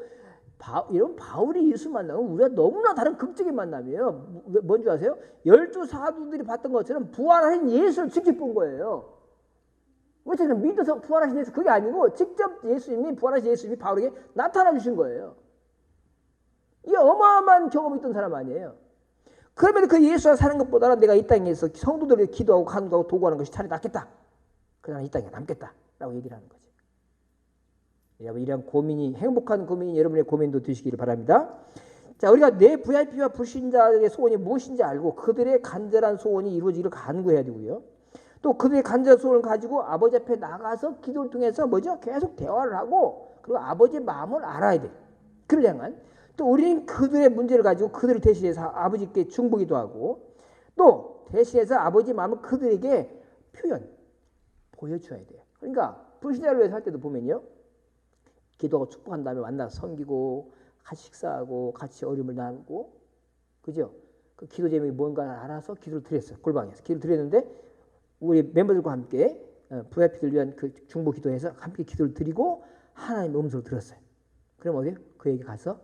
이런 바울이 예수 만나면 우리가 너무나 다른 극적인 만남이에요. 뭔지 아세요? 12 사도들이 봤던 것처럼 부활하신 예수를 직접 본 거예요. 왜냐면 믿어서 부활하신 예수 그게 아니고 직접 부활하신 예수님이 바울에게 나타나 주신 거예요. 이 어마어마한 경험이 있던 사람 아니에요. 그러면 그 예수와 사는 것보다는 내가 이 땅에서 성도들이 기도하고 간구하고 도구하는 것이 차라리 낫겠다. 그러나 이 땅에 남겠다라고 얘기를 하는 거죠. 여러분 이런 고민이 행복한 고민이 여러분의 고민도 되시기를 바랍니다. 자, 우리가 내 VIP와 불신자의 소원이 무엇인지 알고 그들의 간절한 소원이 이루어지기를 간구해야 되고요. 또 그들의 간절한 소원을 가지고 아버지 앞에 나가서 기도를 통해서 뭐죠? 계속 대화를 하고 그리고 아버지의 마음을 알아야 돼요. 그를 향한. 또 우리는 그들의 문제를 가지고 그들을 대신해서 아버지께 중보기도 하고 또 대신해서 아버지의 마음을 그들에게 보여줘야 돼요. 그러니까 불신자를 위해서 할 때도 보면요. 기도하고 축복한 다음에 만나서 섬기고 같이 식사하고 같이 어려움을 나누고 그죠? 그 기도 제목이 뭔가 알아서 기도를 드렸어요. 골방에서 기도를 드렸는데 우리 멤버들과 함께 VIP들 위한 그 중보 기도해서 함께 기도를 드리고 하나님의 음성을 들었어요. 그럼 어디 그에게 가서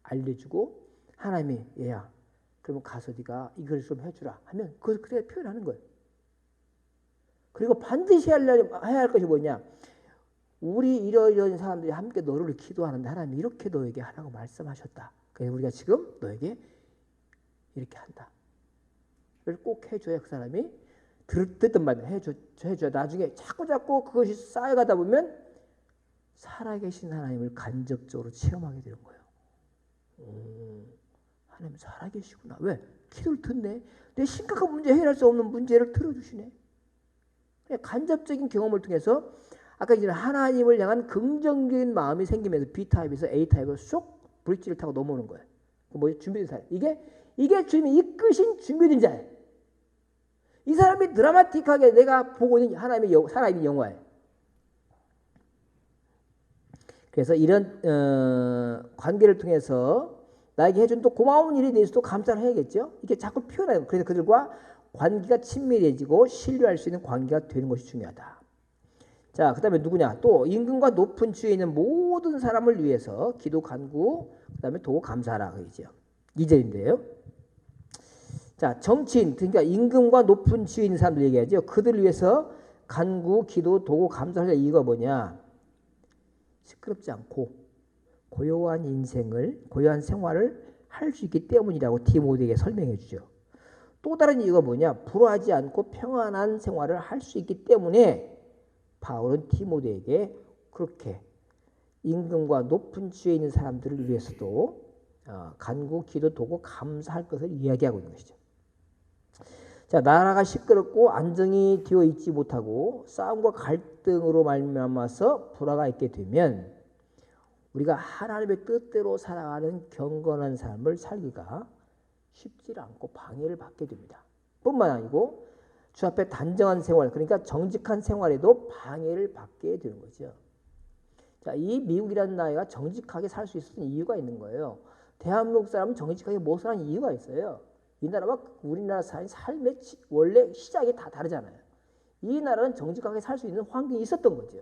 알려주고 하나님이 얘야 그러면 가서 네가 이걸 좀 해주라 하면 그걸 그대로 표현하는 거예요. 그리고 반드시 해야 할 것이 뭐냐? 우리 이런 사람들이 함께 너를 기도하는데 하나님이 이렇게 너에게 하라고 말씀하셨다. 그래서 우리가 지금 너에게 이렇게 한다. 그걸 꼭 해줘야 그 사람이 듣던 말을 해줘야 나중에 자꾸 그것이 쌓여가다 보면 살아계신 하나님을 간접적으로 체험하게 되는 거예요. 하나님 살아계시구나. 왜? 기도를 듣네. 내 심각한 문제 해결할 수 없는 문제를 들어주시네. 간접적인 경험을 통해서 아까 이제 하나님을 향한 긍정적인 마음이 생기면서 B타입에서 A타입으로 쏙 브릿지를 타고 넘어오는 거예요. 뭐죠? 준비된 사람. 이게 주님이 이끄신 준비된 자예요. 이 사람이 드라마틱하게 내가 보고 있는 하나님의 살아있는 영화예요. 그래서 이런 관계를 통해서 나에게 해준 또 고마운 일에 대해서도 감사를 해야겠죠. 이게 자꾸 표현해요. 그래서 그들과 관계가 친밀해지고 신뢰할 수 있는 관계가 되는 것이 중요하다. 자, 그 다음에 누구냐? 또 임금과 높은 지위에 있는 모든 사람을 위해서 기도, 간구, 그 다음에 도구, 감사하라 그러죠. 2절인데요. 자, 정치인, 그러니까 임금과 높은 지위에 있는 사람들 얘기하죠. 그들을 위해서 간구, 기도, 도구, 감사할 이유가 뭐냐? 시끄럽지 않고 고요한 생활을 할 수 있기 때문이라고 디모데에게 설명해 주죠. 또 다른 이유가 뭐냐? 불화하지 않고 평안한 생활을 할 수 있기 때문에 바울은 디모데에게 그렇게 임금과 높은 지위에 있는 사람들을 위해서도 간구, 기도, 도구, 감사할 것을 이야기하고 있는 것이죠. 자, 나라가 시끄럽고 안정이 되어 있지 못하고 싸움과 갈등으로 말미암아서 불화가 있게 되면 우리가 하나님의 뜻대로 살아가는 경건한 삶을 살기가 쉽지 않고 방해를 받게 됩니다. 뿐만 아니고 주 앞에 단정한 생활, 그러니까 정직한 생활에도 방해를 받게 되는 거죠. 자, 이 미국이라는 나라가 정직하게 살 수 있었던 이유가 있는 거예요. 대한민국 사람은 정직하게 못 사는 이유가 있어요. 이 나라와 우리나라 사람의 삶의 원래 시작이 다 다르잖아요. 이 나라는 정직하게 살 수 있는 환경이 있었던 거죠.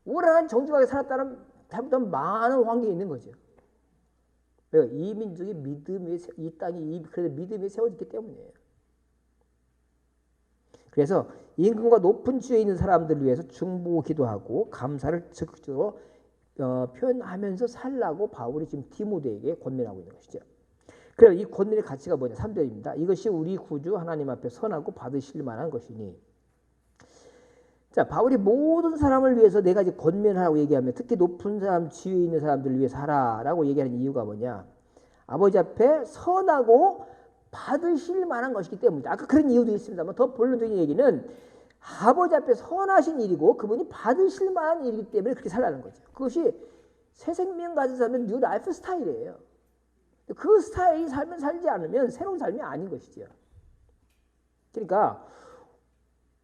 우리나라는 정직하게 살았다는 잘못하면 많은 환경이 있는 거죠. 이 민족의 믿음이 이 땅이 그래도 믿음이 세워졌기 때문이에요. 그래서 임금과 높은 지위에 있는 사람들을 위해서 중보 기도하고 감사를 적극적으로 표현하면서 살라고 바울이 지금 디모데에게 권면하고 있는 것이죠. 그래서 이 권면의 가치가 뭐냐? 3절입니다. 이것이 우리 구주 하나님 앞에 선하고 받으실 만한 것이니. 자, 바울이 모든 사람을 위해서 네 가지 권면하라고 얘기하면 특히 높은 사람, 지위에 있는 사람들을 위해서 하라라고 얘기하는 이유가 뭐냐? 아버지 앞에 선하고 받으실 만한 것이기 때문이다. 아까 그런 이유도 있습니다만 더 본론적인 얘기는 아버지 앞에 선하신 일이고 그분이 받으실 만한 일이기 때문에 그렇게 살라는 거죠. 그것이 새 생명 가진 사람은 뉴 라이프 스타일이에요. 그 스타일이 삶을 살지 않으면 새로운 삶이 아닌 것이죠. 그러니까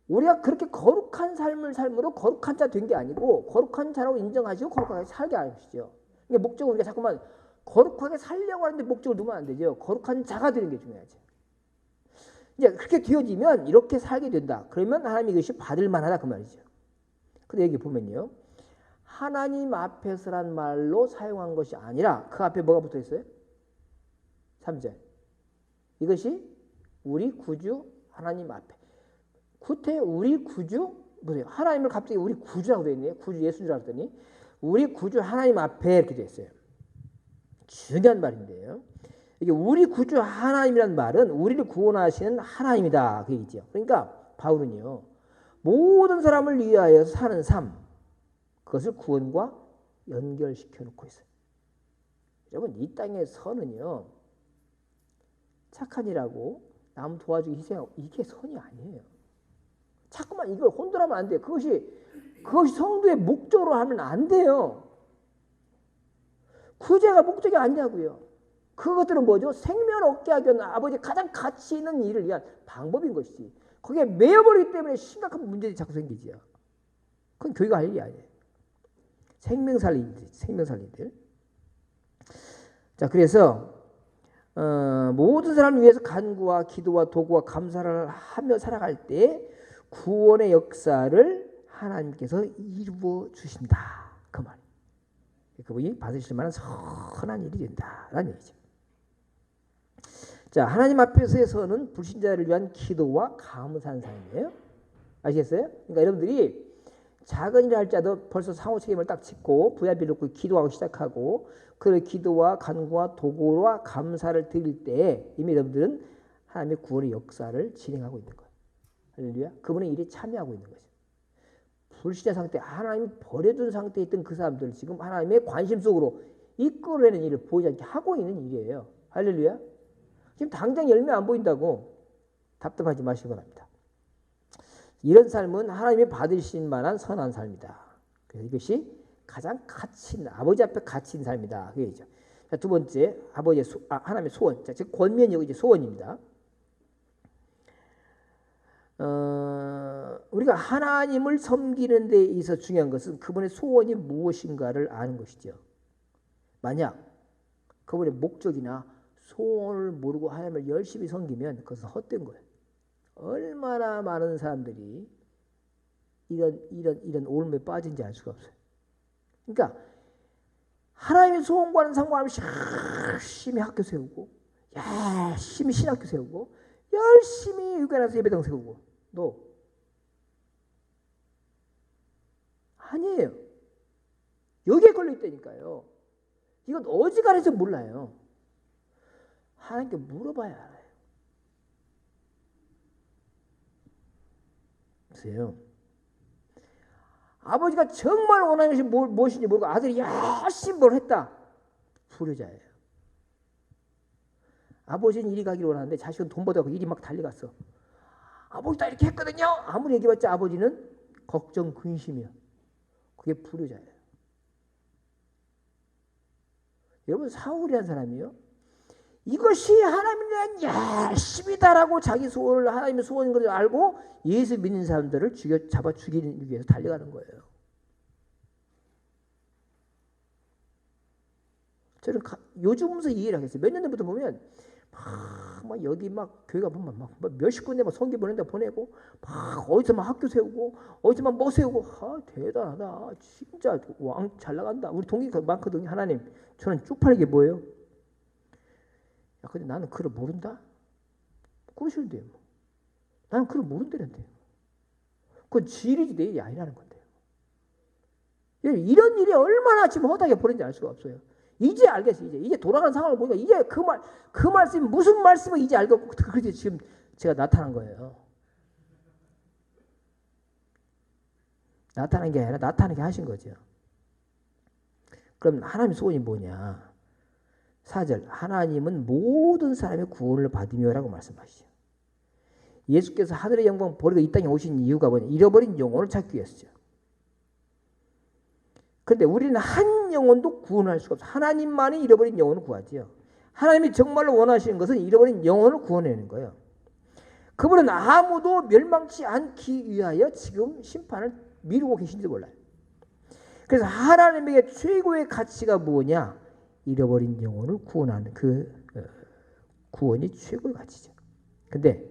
우리가 그렇게 거룩한 삶을 삶으로 거룩한 자 된 게 아니고 거룩한 자라고 인정하시고 거룩하게 살게 하는 것이죠. 그러니까 목적은 우리가 자꾸만 거룩하게 살려고 하는데 목적을 두면 안 되죠. 거룩한 자가 되는 게 중요하죠. 이제 그렇게 되어지면 이렇게 살게 된다. 그러면 하나님이 이것이 받을 만하다 그 말이죠. 근데 여기 보면요. 하나님 앞에서란 말로 사용한 것이 아니라 그 앞에 뭐가 붙어 있어요? 3절. 이것이 우리 구주 하나님 앞에. 구태 우리 구주 보세요. 하나님을 갑자기 우리 구주라고 되어 있네요. 구주 예수인 줄 알았더니 우리 구주 하나님 앞에 이렇게 되어 있어요. 중요한 말인데요. 이게 우리 구주 하나님이란 말은 우리를 구원하시는 하나님이다 그 얘기죠. 그러니까 바울은요 모든 사람을 위하여 사는 삶 그것을 구원과 연결시켜 놓고 있어요. 여러분 이 땅의 선은요 착한 일하고 남 도와주기 희생하고 이게 선이 아니에요. 자꾸만 이걸 혼돈하면 안 돼요. 그것이 성도의 목적으로 하면 안 돼요. 구제가 목적이 아니냐고요. 그것들은 뭐죠? 생명 얻게 하기 위한 아버지의 가장 가치 있는 일을 위한 방법인 것이지. 거기에 매여버리기 때문에 심각한 문제들이 자꾸 생기지요. 그건 교회가 할 일이 아니에요. 생명 살리들. 자, 그래서 모든 사람을 위해서 간구와 기도와 도구와 감사를 하며 살아갈 때 구원의 역사를 하나님께서 이루어 주신다. 그 말. 그분이 받으실 만한 선한 일이 된다라는 얘기죠. 자, 하나님 앞에서는 불신자를 위한 기도와 감사하는 삶이에요. 아시겠어요? 그러니까 여러분들이 작은 일을 할지라도 벌써 상호 책임을 딱 짚고 VIP를 놓고 기도하고 시작하고 그 기도와 간구와 도구와 감사를 드릴 때 이미 여러분들은 하나님의 구원의 역사를 진행하고 있는 거예요. 할렐루야. 그분의 일에 참여하고 있는 거죠. 불신자 상태, 하나님이 버려둔 상태에 있던 그 사람들을 지금 하나님의 관심 속으로 이끌어내는 일을 보이지 않게 하고 있는 일이에요. 할렐루야. 지금 당장 열매 안 보인다고 답답하지 마시기 바랍니다. 이런 삶은 하나님이 받으실 만한 선한 삶이다. 그래서 이것이 가장 가치 있는 아버지 앞에 가치 있는 삶이다. 그 얘기죠. 자, 두 번째 아버지의 하나님의 소원. 자, 즉 권면이고 이제 소원입니다. 우리가 하나님을 섬기는 데 있어서 중요한 것은 그분의 소원이 무엇인가를 아는 것이죠. 만약 그분의 목적이나 소원을 모르고 하나님을 열심히 섬기면 그것은 헛된 거예요. 얼마나 많은 사람들이 이런 오름에 빠진지 알 수가 없어요. 그러니까 하나님의 소원과는 상관없이 열심히 학교 세우고 열심히 신학교 세우고 열심히 유관해서 예배당 세우고 너 아니에요. 여기에 걸려있다니까요. 이건 어지간해서 몰라요. 하나님께 물어봐야 알아요. 보세요. 아버지가 정말 원하는 것이 무엇인지 모르고 아들이 열심히 뭘 했다. 불효자예요. 아버지는 이리 가기를 원하는데 자식은 돈 벌다가 일이 막 달려갔어. 아버지 다 이렇게 했거든요. 아무리 얘기해봤자 아버지는 걱정 근심이야. 그게 불효자예요. 여러분 사울이라는 사람이요. 이것이 하나님에 대한 열심이다라고 자기 소원을 하나님의 소원인 것을 알고 예수 믿는 사람들을 잡아 죽이기 위해서 달려가는 거예요. 저는 요즘부터 이해를 하겠어요. 몇 년 전부터 보면 막 여기 막 교회가 보면 막 몇십 군데 막 성기 보낸다 보내고 막 어디서 막 학교 세우고 어디서 막 뭐 세우고 대단하다. 진짜 왕 잘 나간다. 우리 동기가 많거든요. 하나님 저는 쪽팔리게 뭐예요? 야, 근데 나는 그걸 모른다? 그러시는데요. 뭐. 나는 그걸 모른다는데요. 그건 지리지 내 일이 아니라는 건데요. 이런 일이 얼마나 지금 허다하게 보낸지 알 수가 없어요. 이제 알겠어요. 이제 돌아가는 상황을 보니까 이제 그 말씀이 무슨 말씀을 이제 알고 그렇게 지금 제가 나타난 거예요. 나타난 게 아니라 나타나게 하신 거죠. 그럼 하나님의 소원이 뭐냐? 4절 하나님은 모든 사람의 구원을 받으며라고 말씀하시죠. 예수께서 하늘의 영광 버리고 이 땅에 오신 이유가 뭐냐? 잃어버린 영혼을 찾기 위해서죠. 그런데 우리는 한 영혼도 구원할 수가 없어요. 하나님만이 잃어버린 영혼을 구하지요. 하나님이 정말로 원하시는 것은 잃어버린 영혼을 구원하는 거예요. 그분은 아무도 멸망치 않기 위하여 지금 심판을 미루고 계신지 몰라요. 그래서 하나님에게 최고의 가치가 뭐냐? 잃어버린 영혼을 구원하는 그 구원이 최고의 가치죠. 근데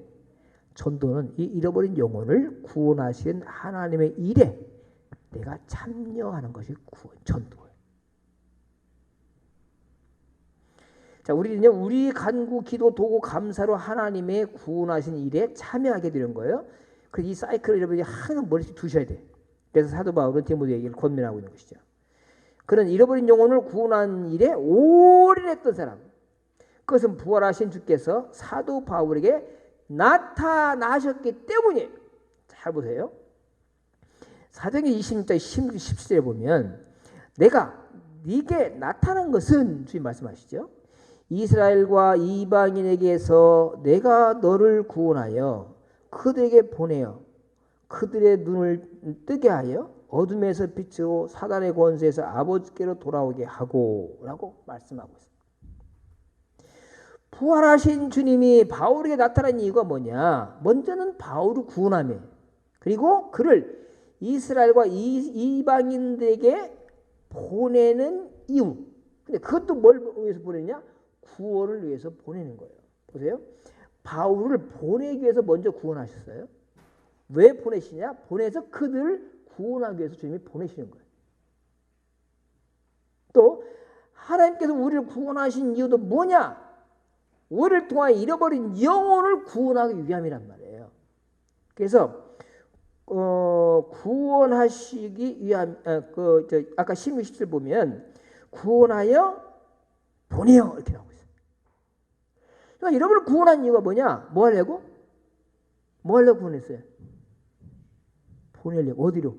전도는 이 잃어버린 영혼을 구원하신 하나님의 일에 내가 참여하는 것이 구원, 전도예요. 자, 우리는요, 우리 간구, 기도, 도구, 감사로 하나님의 구원하신 일에 참여하게 되는 거예요. 그래서 이 사이클을 여러분이 항상 머릿속에 두셔야 돼요. 그래서 사도 바울은 디모데에게 권면하고 있는 것이죠. 그런 잃어버린 영혼을 구원한 일에 올인했던 사람, 그것은 부활하신 주께서 사도 바울에게 나타나셨기 때문이에요. 잘 보세요. 사도행전 26장 17절에 보면 내가 네게 나타난 것은 주님 말씀하시죠. 이스라엘과 이방인에게서 내가 너를 구원하여 그들에게 보내어 그들의 눈을 뜨게 하여 어둠에서 빛으로 사단의 권세에서 아버지께로 돌아오게 하고 라고 말씀하고 있습니다. 부활하신 주님이 바울에게 나타난 이유가 뭐냐? 먼저는 바울을 구원하며 그리고 그를 이스라엘과 이방인들에게 보내는 이유. 근데 그것도 뭘 위해서 보내냐? 구원을 위해서 보내는 거예요. 보세요. 바울을 보내기 위해서 먼저 구원하셨어요. 왜 보내시냐? 보내서 그들을 구원하기 위해서 주님이 보내시는 거예요. 또 하나님께서 우리를 구원하신 이유도 뭐냐? 우리를 통하여 잃어버린 영혼을 구원하기 위함이란 말이에요. 그래서 구원하시기 위함, 아까 16, 17 보면 구원하여 보내요 이렇게 나오고 있어요. 그러니까 여러분을 구원한 이유가 뭐냐? 뭐 하려고? 뭐 하려고 구원했어요? 보내려고. 어디로?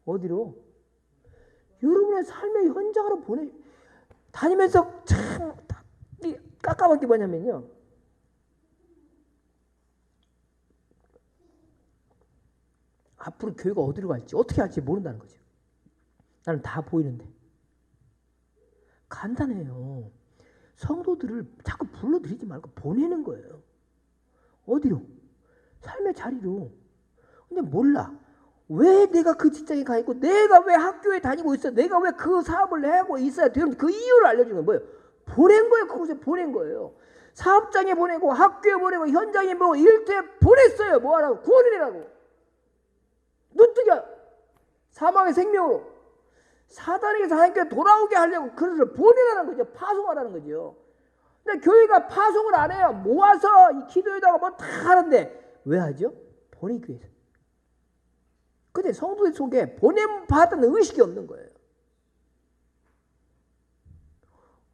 어디로? 여러분의 삶의 현장으로 다니면서 참 깝깝한 게 뭐냐면요. 앞으로 교회가 어디로 갈지 어떻게 할지 모른다는 거죠. 나는 다 보이는데. 간단해요. 성도들을 자꾸 불러들이지 말고 보내는 거예요. 어디로? 삶의 자리로. 근데 몰라. 왜 내가 그 직장에 가 있고 내가 왜 학교에 다니고 있어? 내가 왜 그 사업을 하고 있어야 되는지 그 이유를 알려주는 건 뭐예요? 보낸 거예요. 그곳에 보낸 거예요. 사업장에 보내고 학교에 보내고 현장에 보내고 일터에 보냈어요. 뭐 하라고? 구원을 해라고. 눈뜨게 사망의 생명으로 사단에게서 하나님께 돌아오게 하려고 그들을 보내라는 거죠. 파송하라는 거죠. 근데 교회가 파송을 안 해요. 모아서 이 기도에다가 뭐 다 하는데 왜 하죠? 보내기 위해서. 근데 성도들 속에 보냄받은 의식이 없는 거예요.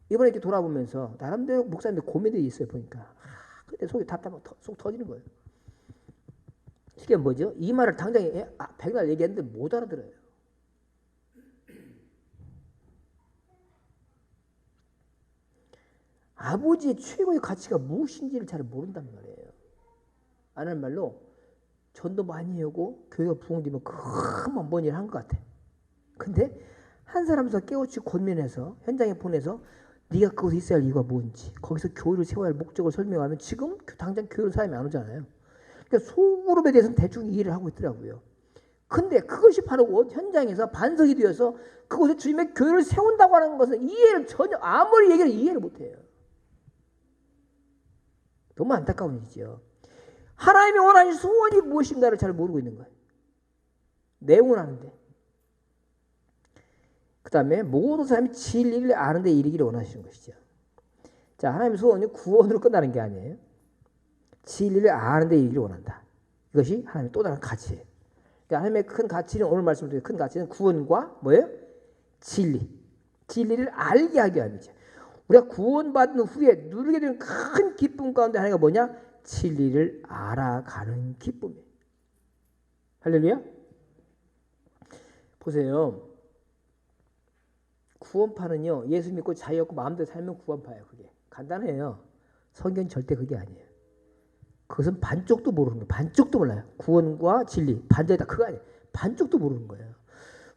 이번에 이렇게 돌아보면서 나름대로 목사님들 고민들이 있어요. 보니까 근데 속이 답답하고 속 터지는 거예요. 이게 뭐죠? 이 말을 당장 백날 얘기했는데 못 알아들어요. 아버지의 최고의 가치가 무엇인지를 잘 모른단 말이에요. 안 하는 말로 전도 많이 하고 교회가 부흥되면 그만 뭔 일을 한 것 같아. 근데 한 사람에서 깨우치고 권면해서 현장에 보내서 네가 그곳에 있어야 할 이유가 뭔지 거기서 교회를 세워야 할 목적을 설명하면 지금 당장 교회로 사람이 안 오잖아요. 그러니까 소그룹에 대해서는 대충 이해를 하고 있더라고요. 근데 그것이 바로 현장에서 반석이 되어서 그곳에 주님의 교회를 세운다고 하는 것은 이해를 전혀 아무리 얘기를 이해를 못해요. 너무 안타까운 일이죠. 하나님이 원하는 소원이 무엇인가를 잘 모르고 있는 거예요. 내용은 아는데. 그 다음에 모든 사람이 진리를 아는 데 이르기를 원하시는 것이죠. 자, 하나님의 소원이 구원으로 끝나는 게 아니에요. 진리를 아는 데 이르기를 원한다. 이것이 하나님의 또 다른 가치예요. 그러니까 하나님의 큰 가치는 오늘 말씀드린 큰 가치는 구원과 뭐예요? 진리. 진리를 알게 하기 위함이죠. 우리가 구원받은 후에 누리게 되는 큰 기쁨 가운데 하나가 뭐냐? 진리를 알아가는 기쁨이에요. 할렐루야. 보세요. 구원파는요. 예수 믿고 자유 없고 마음대로 살면 구원파예요. 그게 간단해요. 성경 절대 그게 아니에요. 그것은 반쪽도 모르는 거예요. 반쪽도 몰라요. 구원과 진리 반절이다 그거 아니에요. 반쪽도 모르는 거예요.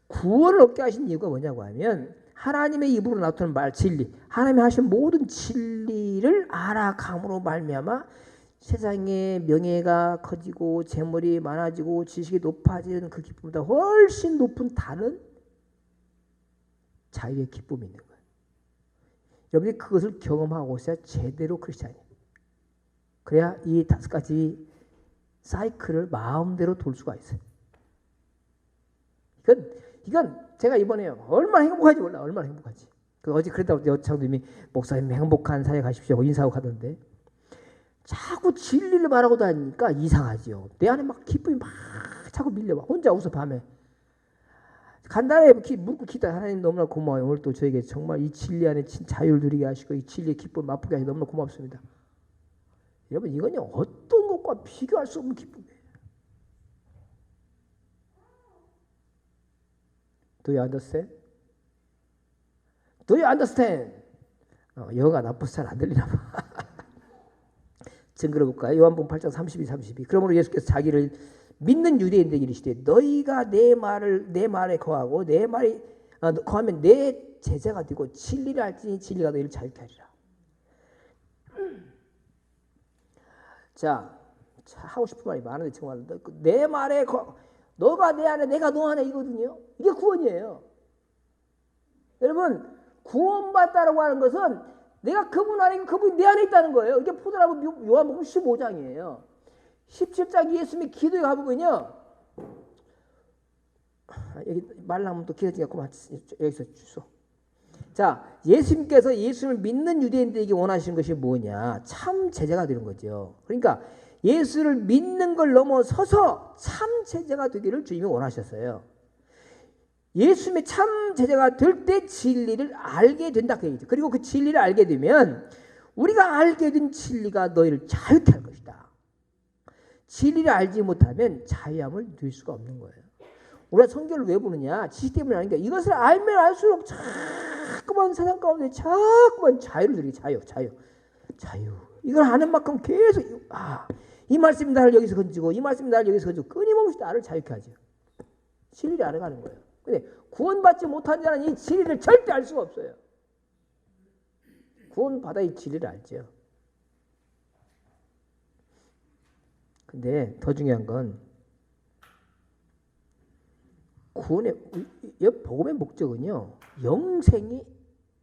구원을 얻게 하신 이유가 뭐냐고 하면 하나님의 입으로 나타나는 말 진리, 하나님이 하신 모든 진리를 알아감으로 말미암아 세상의 명예가 커지고 재물이 많아지고 지식이 높아지는 그 기쁨보다 훨씬 높은 다른 자유의 기쁨이 있는 거예요. 여러분이 그것을 경험하고 있어야 제대로 크리스찬이에요. 그래야 이 5가지 사이클을 마음대로 돌 수가 있어요. 이건 제가 이번에 얼마나 행복한지 몰라. 얼마나 행복한지. 어제 그랬다고 여창님이 목사님 행복한 사회 가십시오 하고 인사하고 가던데 자꾸 진리를 말하고 다니니까 이상하지요. 내 안에 막 기쁨이 막 자꾸 밀려와. 혼자 웃어 밤에. 간단하게 묻고 기도. 하나님 너무나 고마워요. 오늘 또 저에게 정말 이 진리 안에 자유를 누리게 하시고 이 진리의 기쁨을 맛보게 하시고 너무나 고맙습니다. 여러분 이건요 어떤 것과 비교할 수 없는 기쁨이에요. Do you understand? Do you understand? 영어가 나쁘서 잘 안 들리나 봐. 증거를 볼까요? 요한복음 8장 32. 그러므로 예수께서 자기를 믿는 유대인들에게 이르시되 너희가 내 말에 거하고 내 말이 거하면 내 제자가 되고 진리를 알지니 진리가 너희를 자유케 하리라. 자, 하고 싶은 말이 많은데 정말 내 말에 너가 내 안에 내가 너 안에 이거든요. 이게 구원이에요. 여러분 구원받다라고 하는 것은 내가 그분 안에 있고 그분이 내 안에 있다는 거예요. 이게 포도나무 요한복음 15장이에요. 17장 예수님의 기도에 가보면요. 여기 말 나오면 또 길어지니까 그만 여기서 주소. 자, 예수님께서 예수를 믿는 유대인들에게 원하시는 것이 뭐냐? 참 제자가 되는 거죠. 그러니까 예수를 믿는 걸 넘어서서 참 제자가 되기를 주님이 원하셨어요. 예수님의 참 제자가 될 때 진리를 알게 된다 그 얘기죠. 그리고 그 진리를 알게 되면 우리가 알게 된 진리가 너희를 자유케 할 것이다. 진리를 알지 못하면 자유함을 누릴 수가 없는 거예요. 우리가 성경을 왜 보느냐? 지식 때문에 아닌 게 이것을 알면 알수록 자꾸만 세상 가운데 자꾸만 자유를 누리게 자유. 이걸 아는 만큼 계속 이 말씀이 나를 여기서 건지고 이 말씀이 나를 여기서 건지고 끊임없이 나를 자유케 하죠. 진리를 알아가는 거예요. 근데 구원받지 못한 자는 이 진리를 절대 알 수가 없어요. 구원받아 이 진리를 알죠. 근데 더 중요한 건 구원의 복음의 목적은요 영생이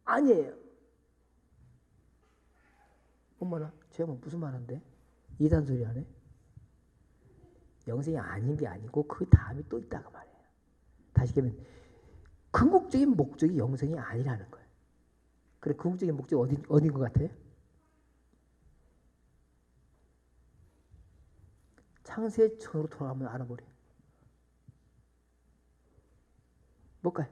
아니에요. 어머나 제가 뭐 무슨 말인데 이단 소리 하네. 영생이 아닌 게 아니고 그 다음이 또 있다고 말해요. 다시 얘기하면 궁극적인 목적이 영생이 아니라는 거예요. 그래 궁극적인 목적이 어딘 것 같아요? 창세전으로 돌아가면 알아보래요. 뭘까요?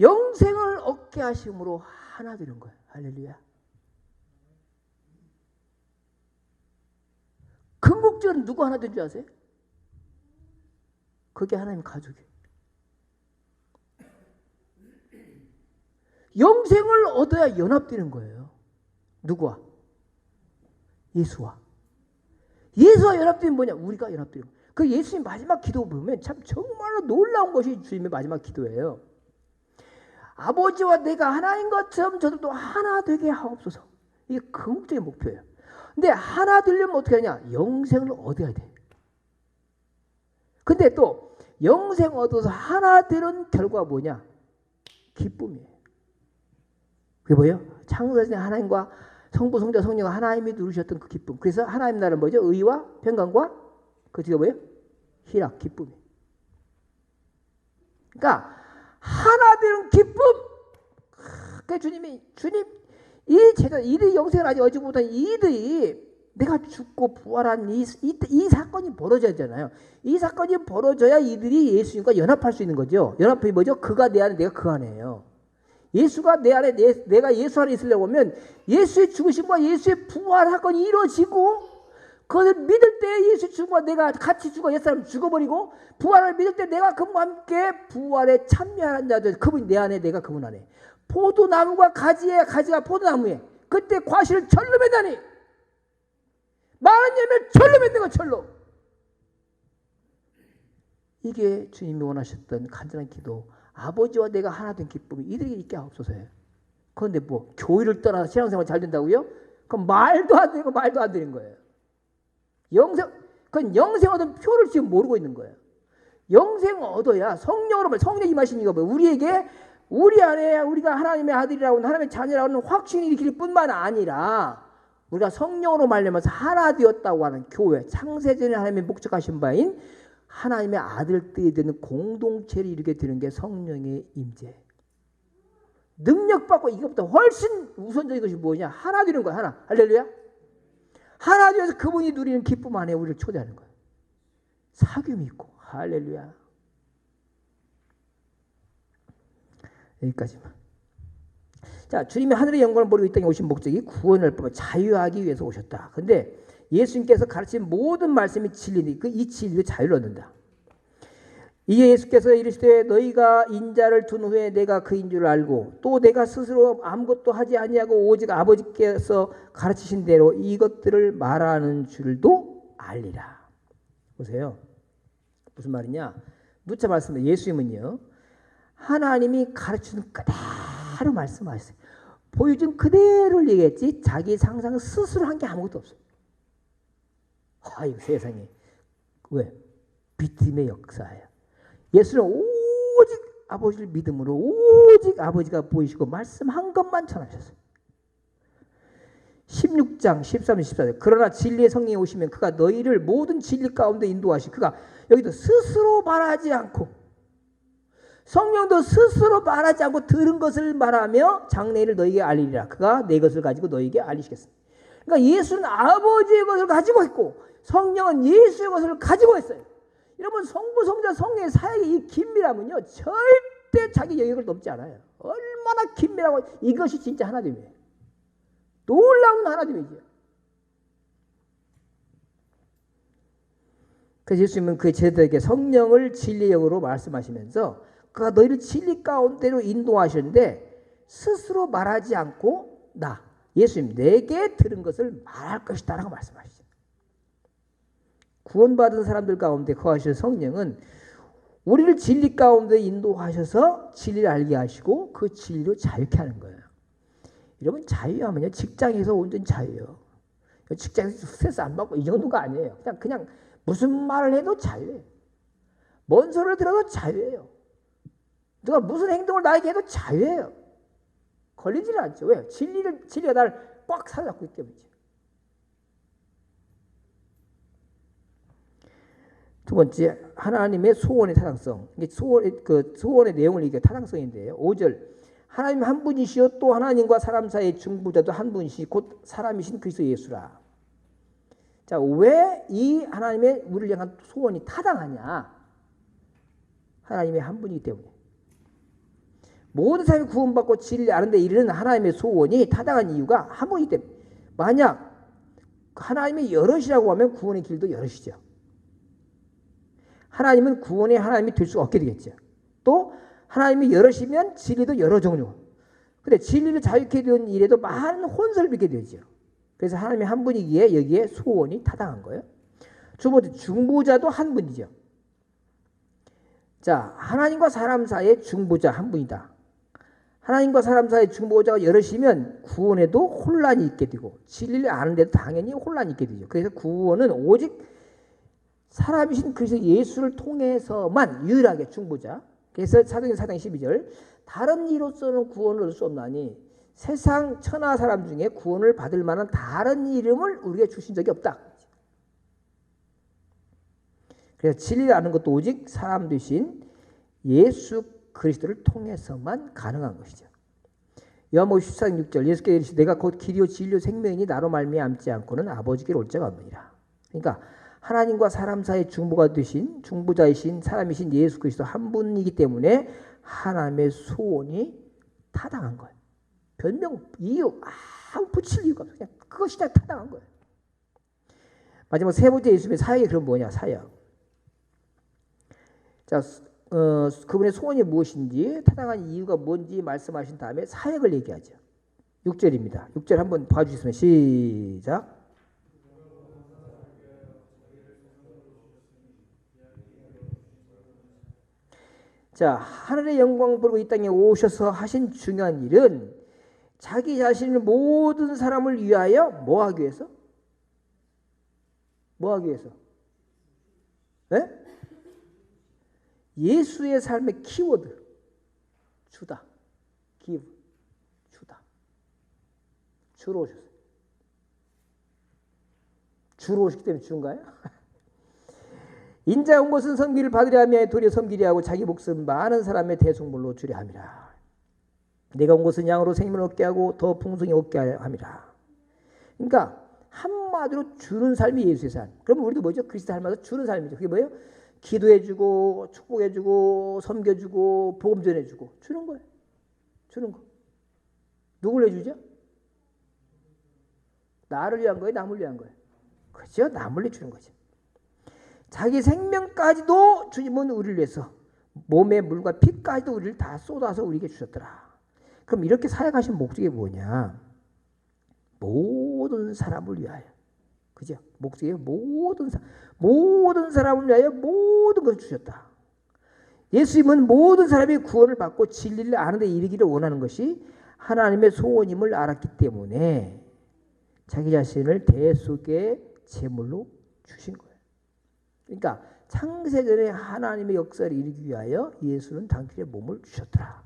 영생을 얻게 하심으로 하나 되는 거예요. 할렐루야. 궁극적으로 누구 하나 된 줄 아세요? 그게 하나님 가족이에요. 영생을 얻어야 연합되는 거예요. 누구와? 예수와. 예수와 연합되면 뭐냐? 우리가 연합되는 거예요. 그 예수님 마지막 기도 보면 참 정말로 놀라운 것이 주님의 마지막 기도예요. 아버지와 내가 하나인 것처럼 저들도 하나 되게 하옵소서. 이게 궁극적인 목표예요. 근데 하나 되려면 어떻게 하냐? 영생을 얻어야 돼. 근데 또 영생 얻어서 하나 되는 결과가 뭐냐? 기쁨이에요. 그게 뭐예요? 창세전에 하나님과 성부, 성자, 성령과 하나님이 누르셨던 그 기쁨. 그래서 하나님 나라는 뭐죠? 의와 평강과 그 뒤가 뭐예요? 희락, 기쁨이에요. 그러니까 하나 되는 기쁨. 그러니까 주님 이 제자 이들이 영생을 아직 얻지 못한 이들이 내가 죽고 부활한 이 사건이 벌어져야 되잖아요. 이 사건이 벌어져야 이들이 예수님과 연합할 수 있는 거죠. 연합이 뭐죠? 그가 내 안에 내가 그 안에요. 예수가 내 안에 내가 예수 안에 있으려고 하면 예수의 죽으심과 예수의 부활 사건이 이루어지고 그것을 믿을 때 예수 죽음과 내가 같이 죽어 옛사람 죽어버리고 부활을 믿을 때 내가 그분과 함께 부활에 참여하는 자들 그분이 내 안에 내가 그분 안에 포도나무가 가지가 포도나무에 그때 과실을 절로 매다니 많은 열매를 절로 맺는 거 절로. 이게 주님이 원하셨던 간절한 기도. 아버지와 내가 하나 된 기쁨이 이들에게 있게 하옵소서예요. 그런데 뭐 교회를 떠나서 신앙생활 잘 된다고요? 그건 말도 안 되고 말도 안 되는 거예요. 그건 영생 얻은 표를 지금 모르고 있는 거예요. 영생 얻어야 성령으로 성령 임하신 이가 뭐 우리에게 우리 안에 우리가 하나님의 아들이라고 하나님의 자녀라고 하는 확신이 일으킬 뿐만 아니라 우리가 성령으로 말미암아서 하나 되었다고 하는 교회, 창세전에 하나님의 목적하신 바인 하나님의 아들들이 되는 공동체를 이루게 되는 게 성령의 임재. 능력받고 이것보다 훨씬 우선적인 것이 뭐냐? 하나 되는 거야, 하나. 할렐루야. 하나 되어서 그분이 누리는 기쁨 안에 우리를 초대하는 거예요. 사귐이 있고, 할렐루야. 여기까지만. 자, 주님이 하늘의 영광을 버리고 이 땅에 오신 목적이 구원을 뽑아 자유하기 위해서 오셨다. 근데 예수님께서 가르친 모든 말씀이 진리니 이 진리로 자유를 얻는다. 이에 예수께서 이르시되 너희가 인자를 둔 후에 내가 그인 줄 알고 또 내가 스스로 아무것도 하지 아니하고 오직 아버지께서 가르치신 대로 이것들을 말하는 줄도 알리라. 보세요. 무슨 말이냐? 누차 말씀해. 예수님은요, 하나님이 가르치는 그대로 말씀하셨어요. 보여준 그대로를 얘기했지 자기 상상 스스로 한 게 아무것도 없어요. 아이고 세상에. 왜? 믿음의 역사예요. 예수는 오직 아버지를 믿음으로 오직 아버지가 보이시고 말씀한 것만 전하셨어요. 16장 13, 14절. 그러나 진리의 성령이 오시면 그가 너희를 모든 진리 가운데 인도하시. 그가 여기도 스스로 말하지 않고 성령도 스스로 말하지 않고 들은 것을 말하며 장래일을 너희에게 알리리라. 그가 내 것을 가지고 너희에게 알리시겠습니다. 그러니까 예수는 아버지의 것을 가지고 있고 성령은 예수의 것을 가지고 있어요. 여러분 성부, 성자, 성령의 사역의 이 긴밀함은요 절대 자기 영역을 넘지 않아요. 얼마나 긴밀하고 이것이 진짜 하나됨이에요. 놀라운 하나됨이죠. 그래서 예수님은 그 제자들에게 성령을 진리의 영으로 말씀하시면서 그가 너희를 진리 가운데로 인도하시는데 스스로 말하지 않고 나 예수님 내게 들은 것을 말할 것이다 라고 말씀하시죠. 구원받은 사람들 가운데 거하시는 성령은 우리를 진리 가운데 인도하셔서 진리를 알게 하시고 그 진리로 자유케 하는 거예요. 여러분 자유하면요 직장에서 온전히 자유예요. 직장에서 스트레스 안 받고 이 정도가 아니에요. 그냥 무슨 말을 해도 자유예요. 뭔 소리를 들어도 자유예요. 누가 무슨 행동을 나에게 해도 자유예요. 걸리지를 않죠. 왜요? 진리가 나를 꽉 사로잡고 있기 때문이죠. 두 번째, 하나님의 소원의 타당성. 이게 소원의 내용을 얘기해 타당성인데요. 5절. 하나님 한 분이시요 또 하나님과 사람 사이의 중보자도 한 분이시 곧 사람이신 그리스도 예수라. 자, 왜 이 하나님의 우리를 향한 소원이 타당하냐? 하나님의 한 분이기 때문에. 모든 사람이 구원받고 진리를 아는 데 이르는 하나님의 소원이 타당한 이유가 한 분이기 때문에. 만약 하나님이 여럿이라고 하면 구원의 길도 여럿이죠. 하나님은 구원의 하나님이 될 수 없게 되겠죠. 또 하나님이 여럿이면 진리도 여러 종류. 근데 진리를 자유케 되는 일에도 많은 혼선을 빚게 되죠. 그래서 하나님이 한 분이기에 여기에 소원이 타당한 거예요. 두 번째, 중보자도 한 분이죠. 자, 하나님과 사람 사이의 중보자 한 분이다. 하나님과 사람 사이의 중보자가 여럿이면 구원에도 혼란이 있게 되고 진리를 아는 데도 당연히 혼란이 있게 되죠. 그래서 구원은 오직 사람이신 그리스도 예수를 통해서만 유일하게 중보자. 그래서 사도행전 4장 12절 다른 이로서는 구원을 얻을 수 없나니 세상 천하 사람 중에 구원을 받을 만한 다른 이름을 우리에게 주신 적이 없다. 그래서 진리를 아는 것도 오직 사람 되신 예수 그리스도를 통해서만 가능한 것이죠. 요한복음 14장 6절 예수께서 이르시되 내가 곧 길이요 진리요 생명이니 나로 말미암지 않고는 아버지께로 올 자가 없느니라. 그러니까 하나님과 사람 사이의 중보가 되신 중보자이신 사람이신 예수 그리스도 한 분이기 때문에 하나님의 소원이 타당한 거예요. 변명, 이유, 아무 붙일 이유가 없어요. 그냥 그것이 다 타당한 거예요. 마지막 세 번째 예수님의 사역이 그럼 뭐냐? 사역. 자, 그분의 소원이 무엇인지 타당한 이유가 뭔지 말씀하신 다음에 사역을 얘기하죠. 6절입니다. 6절 한번 봐주시면 시작. 자, 하늘의 영광 보고 이 땅에 오셔서 하신 중요한 일은 자기 자신을 모든 사람을 위하여 뭐 하기 위해서? 뭐 하기 위해서? 네? 예수의 삶의 키워드 주다. give. 주다. 주로 오셨어요. 주로 오셨기 때문에 주인가요? 인자 온 것은 섬기를 받으려 하며 도리어 섬기려 하고 자기 목숨 많은 사람의 대속물로 주려 함이라. 내가 온 것은 양으로 생명을 얻게 하고 더 풍성히 얻게 함이라. 그러니까 한마디로 주는 삶이 예수의 삶. 그러면 우리도 뭐죠? 그리스도 닮아서 주는 삶이죠. 그게 뭐예요? 기도해주고 축복해주고 섬겨주고 복음 전해주고 주는 거예요. 주는 거. 누굴 위해 주죠? 나를 위한 거예요? 남을 위한 거예요? 그죠? 남을 위해 주는 거죠. 자기 생명까지도 주님은 우리를 위해서 몸의 물과 피까지도 우리를 다 쏟아서 우리에게 주셨더라. 그럼 이렇게 사역하신 목적이 뭐냐? 모든 사람을 위하여. 그죠? 목적이 모든 사람을 위하여 모든 것을 주셨다. 예수님은 모든 사람이 구원을 받고 진리를 아는 데 이르기를 원하는 것이 하나님의 소원임을 알았기 때문에 자기 자신을 대속의 제물로 주신 거예요. 그러니까 창세전에 하나님의 역사를 이루기 위하여 예수는 당신의 몸을 주셨더라.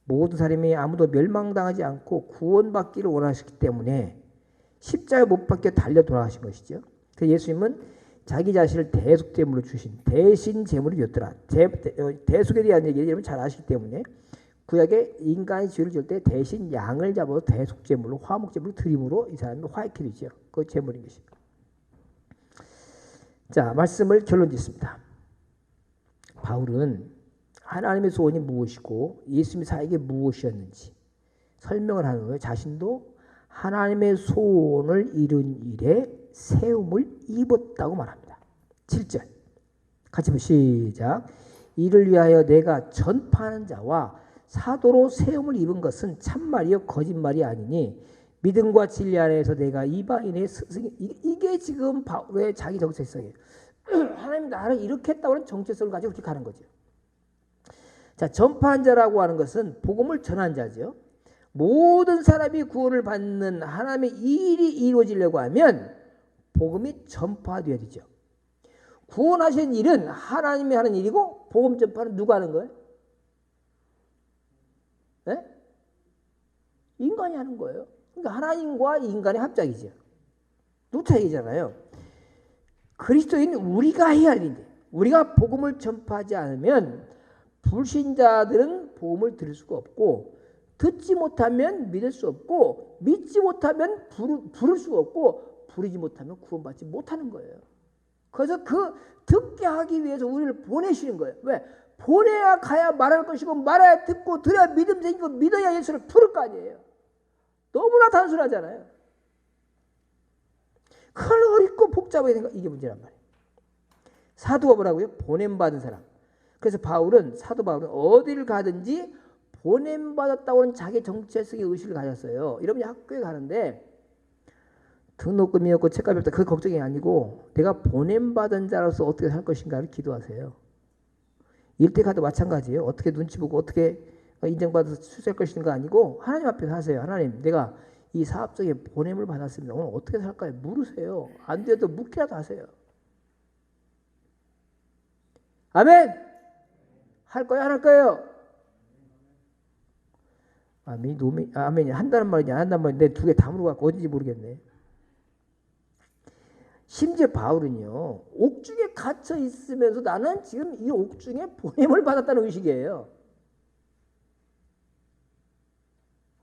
모든 사람이 아무도 멸망당하지 않고 구원받기를 원하셨기 때문에 십자가에 못 박혀 달려 돌아가신 것이죠. 그래서 예수님은 자기 자신을 대속 제물로 주신 대신 제물이 되었더라. 대속에 대한 얘기를 여러분 잘 아시기 때문에 구약에 인간이 죄를 지을 때 대신 양을 잡아서 대속 제물로 화목 제물로 드림으로 이 사람이 화해케 되죠. 그 제물인 것입니다. 자, 말씀을 결론 짓습니다. 바울은 하나님의 소원이 무엇이고 예수님의 사역이 무엇이었는지 설명을 하는 거예요. 자신도 하나님의 소원을 이룬 일에 세움을 입었다고 말합니다. 7절 같이 보시죠. 시작. 이를 위하여 내가 전파하는 자와 사도로 세움을 입은 것은 참말이요 거짓말이 아니니 믿음과 진리 안에서 내가 이방인의 스승이 이게 지금 바울의 자기 정체성이에요. 하나님 나를 이렇게 했다고 하는 정체성을 가지고 그렇게 가는 거죠. 자, 전파한 자라고 하는 것은 복음을 전한 자죠. 모든 사람이 구원을 받는 하나님의 일이 이루어지려고 하면 복음이 전파되어야 되죠. 구원하신 일은 하나님이 하는 일이고 복음 전파는 누가 하는 거예요? 네? 인간이 하는 거예요. 그러니까 하나님과 인간의 합작이죠. 누차 얘기잖아요. 그리스도인 우리가 해야 할 일인데 우리가 복음을 전파하지 않으면 불신자들은 복음을 들을 수가 없고 듣지 못하면 믿을 수 없고 믿지 못하면 부를 수가 없고 부르지 못하면 구원받지 못하는 거예요. 그래서 그 듣게 하기 위해서 우리를 보내시는 거예요. 왜? 보내야 가야 말할 것이고 말해야 듣고 들어야 믿음 생기고 믿어야 예수를 부를 거 아니에요. 너무나 단순하잖아요. 그걸 어렵고 복잡하게 생각 이게 문제란 말이에요. 사도가 뭐라고요? 보냄받은 사람. 그래서 사도 바울은 어디를 가든지 보냄받았다고 하는 자기 정체성의 의식을 가졌어요. 여러분이 학교에 가는데 등록금이 없고 책값이 없다. 그 걱정이 아니고 내가 보냄받은 자로서 어떻게 살 것인가를 기도하세요. 일대가도 마찬가지예요. 어떻게 눈치 보고 어떻게 인정받아서 출세할 것인가 아니고 하나님 앞에서 하세요. 하나님 내가 이 사업적인 보냄을 받았습니다. 오늘 어떻게 살까요? 물으세요. 안 돼도 묻기라도 하세요. 아멘. 할 거예요? 안 할 거예요? 아멘이 한다는 말이냐 안 한다는 말이냐 내 두 개 다 물어갖고 어딘지 모르겠네. 심지어 바울은요. 옥중에 갇혀 있으면서 나는 지금 이 옥중에 보냄을 받았다는 의식이에요.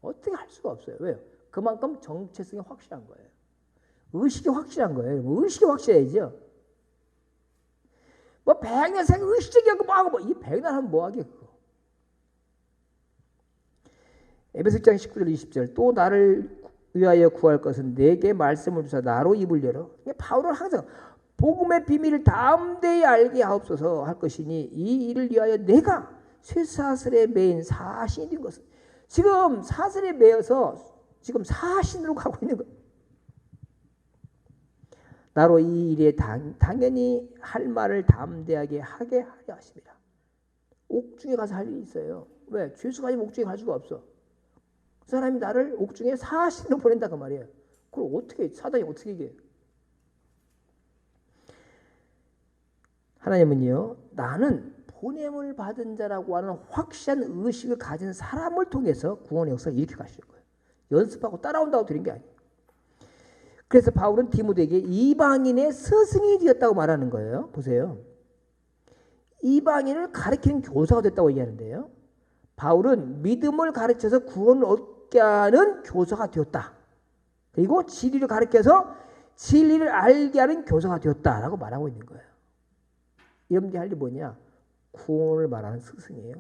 어떻게 할 수가 없어요. 왜요? 그만큼 정체성이 확실한 거예요. 의식이 확실한 거예요. 의식이 확실해야죠. 뭐 백년 생각 의식적이고 뭐하고 이 백년 하면 뭐하게 그거. 에베소 1장 19절 20절 또 나를 위하여 구할 것은 내게 말씀을 주사 나로 입을 열어. 바울은 항상 복음의 비밀을 담대히 알게 하옵소서 할 것이니 이 일을 위하여 내가 쇠사슬에 매인 사신이 된 것은 지금 사슬에 매여서 지금 사신으로 가고 있는 거예요. 나로 이 일에 당연히 할 말을 담대하게 하게 하려 하십니다. 옥중에 가서 할 일이 있어요. 왜? 죄수가 옥중에 갈 수가 없어. 그 사람이 나를 옥중에 사신으로 보낸다 그 말이에요. 그걸 어떻게 사단이 어떻게 이겨? 하나님은요. 나는 보냄을 받은 자라고 하는 확실한 의식을 가진 사람을 통해서 구원의 역사를 일으켜 가시는 거예요. 연습하고 따라온다고 드린 게 아니에요. 그래서 바울은 디모데에게 이방인의 스승이 되었다고 말하는 거예요. 보세요. 이방인을 가르치는 교사가 됐다고 얘기하는데요. 바울은 믿음을 가르쳐서 구원을 얻게 하는 교사가 되었다. 그리고 진리를 가르쳐서 진리를 알게 하는 교사가 되었다라고 말하고 있는 거예요. 여러분들이 할 일이 뭐냐? 구원을 말하는 스승이에요.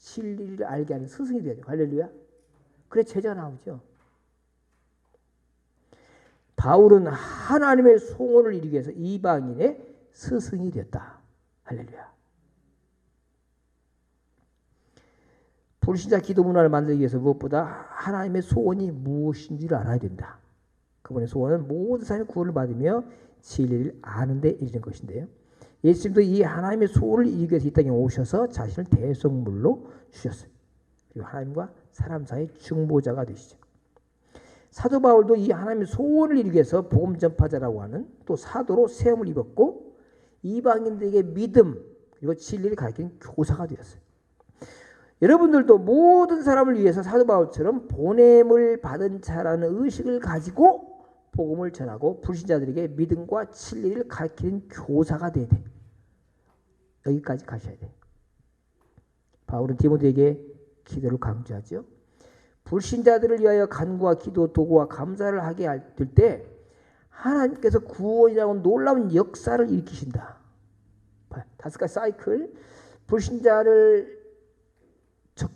진리를 알게 하는 스승이 되어야 돼요. 할렐루야. 그래 제자가 나오죠. 바울은 하나님의 소원을 이루기 위해서 이방인의 스승이 되었다. 할렐루야. 불신자 기도 문화를 만들기 위해서 무엇보다 하나님의 소원이 무엇인지를 알아야 된다. 그분의 소원은 모든 사람이 구원을 받으며 진리를 아는 데 이르는 것인데요. 예수님도 이 하나님의 소원을 이루기 위해서 이 땅에 오셔서 자신을 대성물로 주셨어요. 그리고 하나님과 사람 사이의 중보자가 되시죠. 사도 바울도 이 하나님의 소원을 이루기 위해서 복음 전파자라고 하는 또 사도로 세움을 입었고 이방인들에게 믿음 그리고 진리를 가르치는 교사가 되었어요. 여러분들도 모든 사람을 위해서 사도 바울처럼 보냄을 받은 자라는 의식을 가지고 복음을 전하고 불신자들에게 믿음과 진리를 가르치는 교사가 돼야 돼. 여기까지 가셔야 돼. 바울은 디모데에게 기도를 강조하죠. 불신자들을 위하여 간구와 기도, 도구와 감사를 하게 될 때 하나님께서 구원이라고 놀라운 역사를 일으키신다. 5가지 사이클. 불신자를